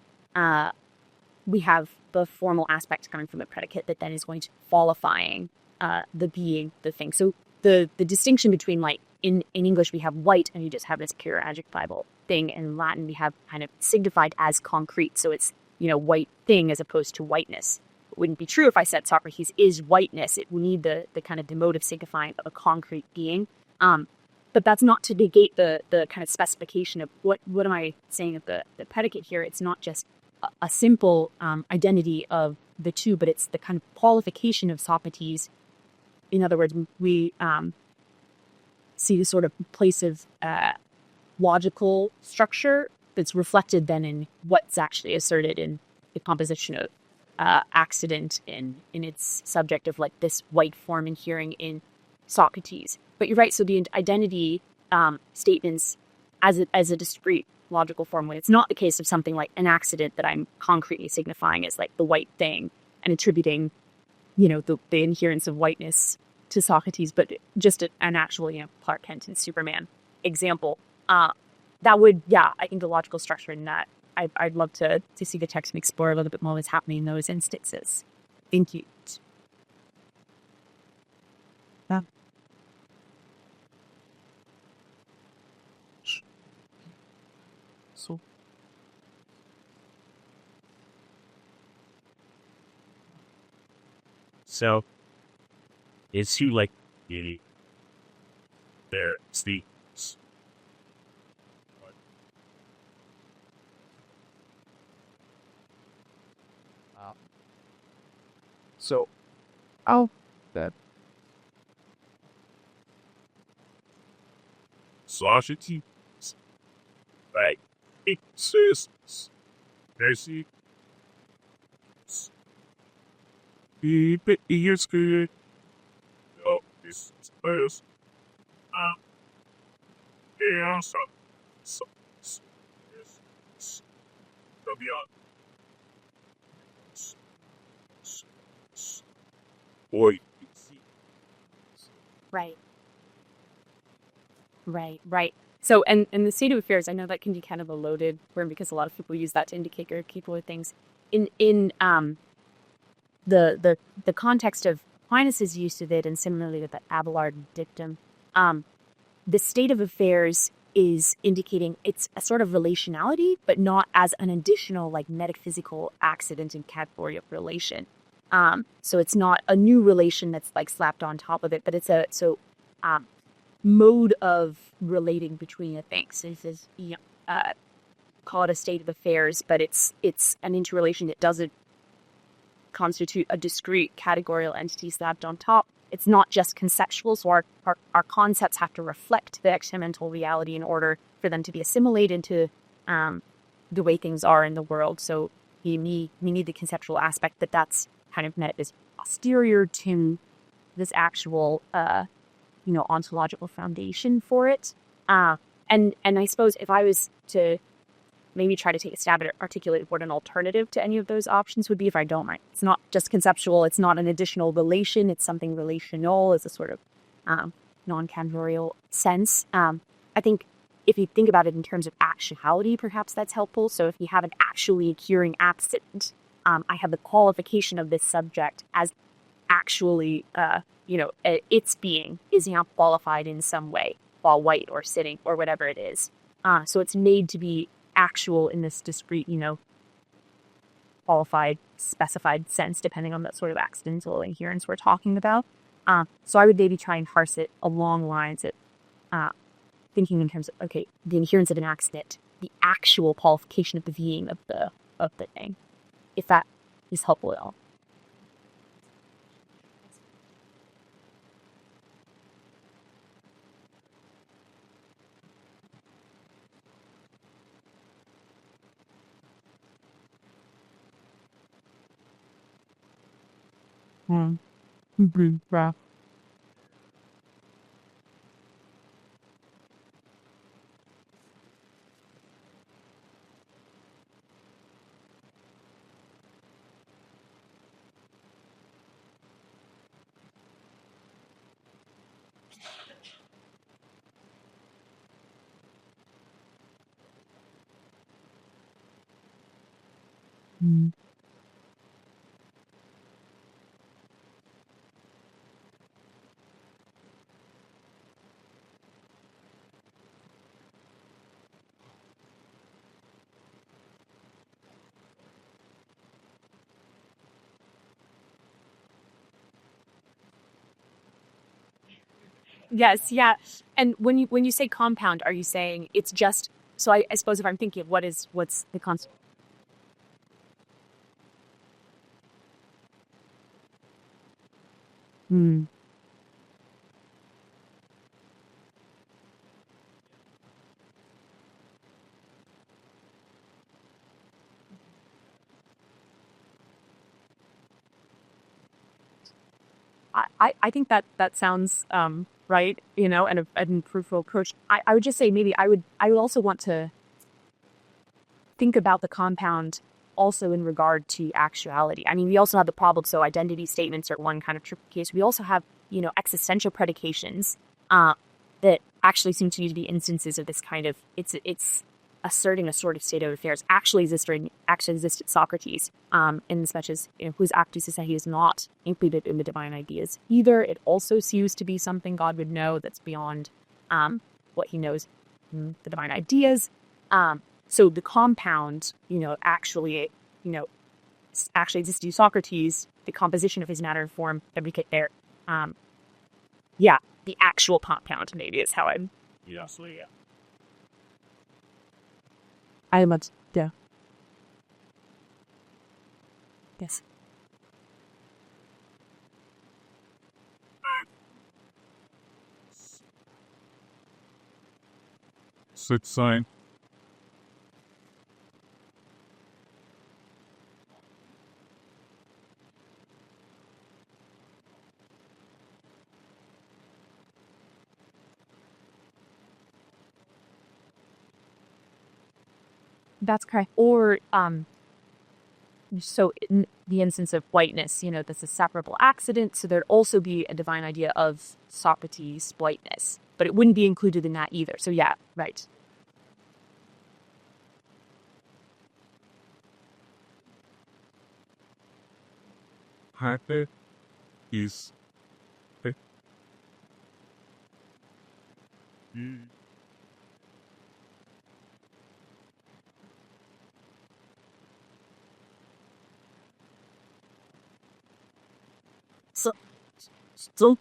We have the formal aspect coming from the predicate that then is going to qualifying the being, the thing. So the distinction between like in English we have white and you just have this pure adjectival thing. In Latin we have kind of signified as concrete. So it's white thing as opposed to whiteness. It wouldn't be true if I said Socrates is whiteness. It would need the kind of demotive signifying of a concrete being. But that's not to negate the kind of specification of what am I saying of the predicate here. It's not just a simple identity of the two, but it's the kind of qualification of Socrates. In other words, we see the sort of place of logical structure that's reflected then in what's actually asserted in the composition of accident in its subject of like this white form inhering in Socrates. But you're right. So the identity statements as a discrete logical form, when it's not the case of something like an accident that I'm concretely signifying as like the white thing and attributing, the inherence of whiteness to Socrates, but just an actual, Clark Kent and Superman example. That would, I think the logical structure in that, I'd love to see the text and explore a little bit more what's happening in those instances. Thank you. So, is he like there? It's the So, that Socrates, like, exists. There's the here's good. Oh, this is yeah, so beyond. Boy, Right. So, and the state of affairs, I know that can be kind of a loaded term because a lot of people use that to indicate or keep with things. In the context of Aquinas' use of it, and similarly with the Abelard dictum, the state of affairs is indicating it's a sort of relationality, but not as an additional like metaphysical accident and category of relation. So it's not a new relation that's like slapped on top of it, but it's mode of relating between the things. So this is, call it a state of affairs, but it's an interrelation that doesn't constitute a discrete categorical entity slapped on top. It's not just conceptual, so our concepts have to reflect the experimental reality in order for them to be assimilated into the way things are in the world. So we need the conceptual aspect that's kind of met as posterior to this actual ontological foundation for it. And I suppose if I was to maybe try to take a stab at articulate what an alternative to any of those options would be, if I don't mind. It's not just conceptual, it's not an additional relation, it's something relational as a sort of non-categorical sense. I think if you think about it in terms of actuality, perhaps that's helpful. So if you have an actually occurring accident, I have the qualification of this subject as actually, its being is qualified in some way, while white or sitting or whatever it is. So it's made to be actual in this discrete, qualified, specified sense, depending on that sort of accidental inherence we're talking about. So I would maybe try and parse it along lines of thinking in terms of, okay, the inherence of an accident, the actual qualification of the being of the thing, if that is helpful at all. Right. Yes, yeah. And when you say compound, are you saying it's just, so I suppose if I'm thinking of what's the concept? I think that sounds right, and an fruitful approach. I would just say maybe I would also want to think about the compound also in regard to actuality. I mean, we also have the problem, so identity statements are one kind of tricky case. We also have, existential predications that actually seem to me to be instances of this kind of, it's asserting a sort of state of affairs actually existed Socrates, in as much as whose actus is that he is not included in the divine ideas either. It also seems to be something God would know that's beyond what he knows in the divine ideas. So the compound, actually exists to Socrates. The composition of his matter and form fabricate there. The actual compound maybe is how I'm. Yeah. So yeah. I must. Yeah. Yes. Sit sign. That's correct. Or so in the instance of whiteness, that's a separable accident. So there'd also be a divine idea of Socrates' whiteness, but it wouldn't be included in that either. So yeah, right. Hatte is. So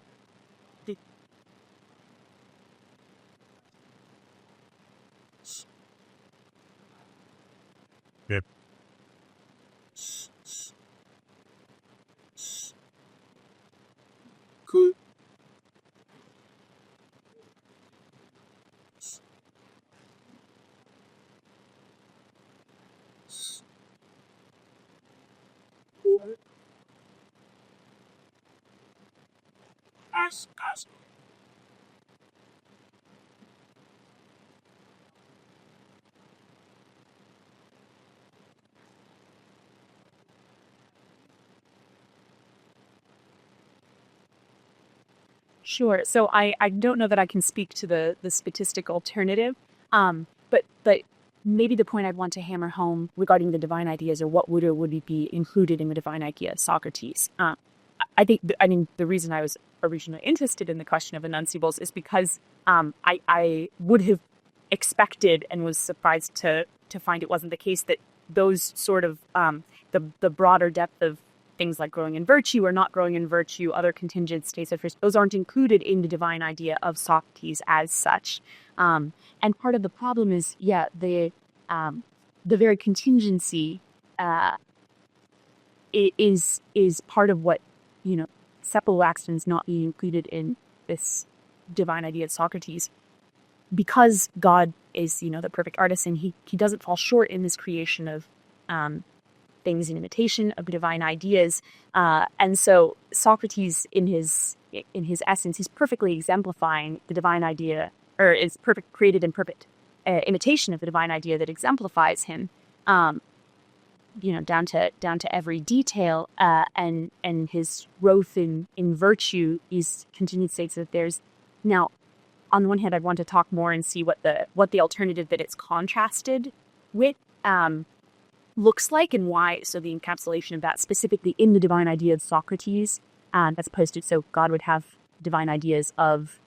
Sure. So I don't know that I can speak to the statistic alternative, but maybe the point I'd want to hammer home regarding the divine ideas, or what would or would be included in the divine idea of Socrates. I think the reason I was originally interested in the question of enunciables is because I would have expected and was surprised to find it wasn't the case that those sort of the broader depth of things like growing in virtue or not growing in virtue, other contingent states of first, those aren't included in the divine idea of Socrates as such. And part of the problem is, the very contingency is part of what, Sepulvaxton's not being included in this divine idea of Socrates. Because God is, the perfect artisan, he doesn't fall short in this creation of things in imitation of divine ideas. And so Socrates, in his essence, he's perfectly exemplifying the divine idea, or is perfect, created in perfect imitation of the divine idea that exemplifies him, down to every detail. And his growth in virtue is continued states that there's now. On the one hand, I'd want to talk more and see what the alternative that it's contrasted with looks like, and why. So the encapsulation of that specifically in the divine idea of Socrates, as opposed to, so God would have divine ideas of,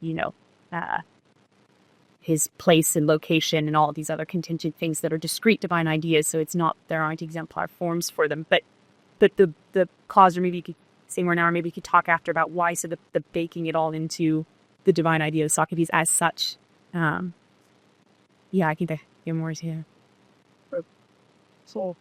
his place and location and all of these other contingent things that are discrete divine ideas. So it's not, there aren't exemplar forms for them. But the cause, or maybe you could say more now, or maybe you could talk after about why. So the baking it all into the divine idea of Socrates as such. I think that more is here. So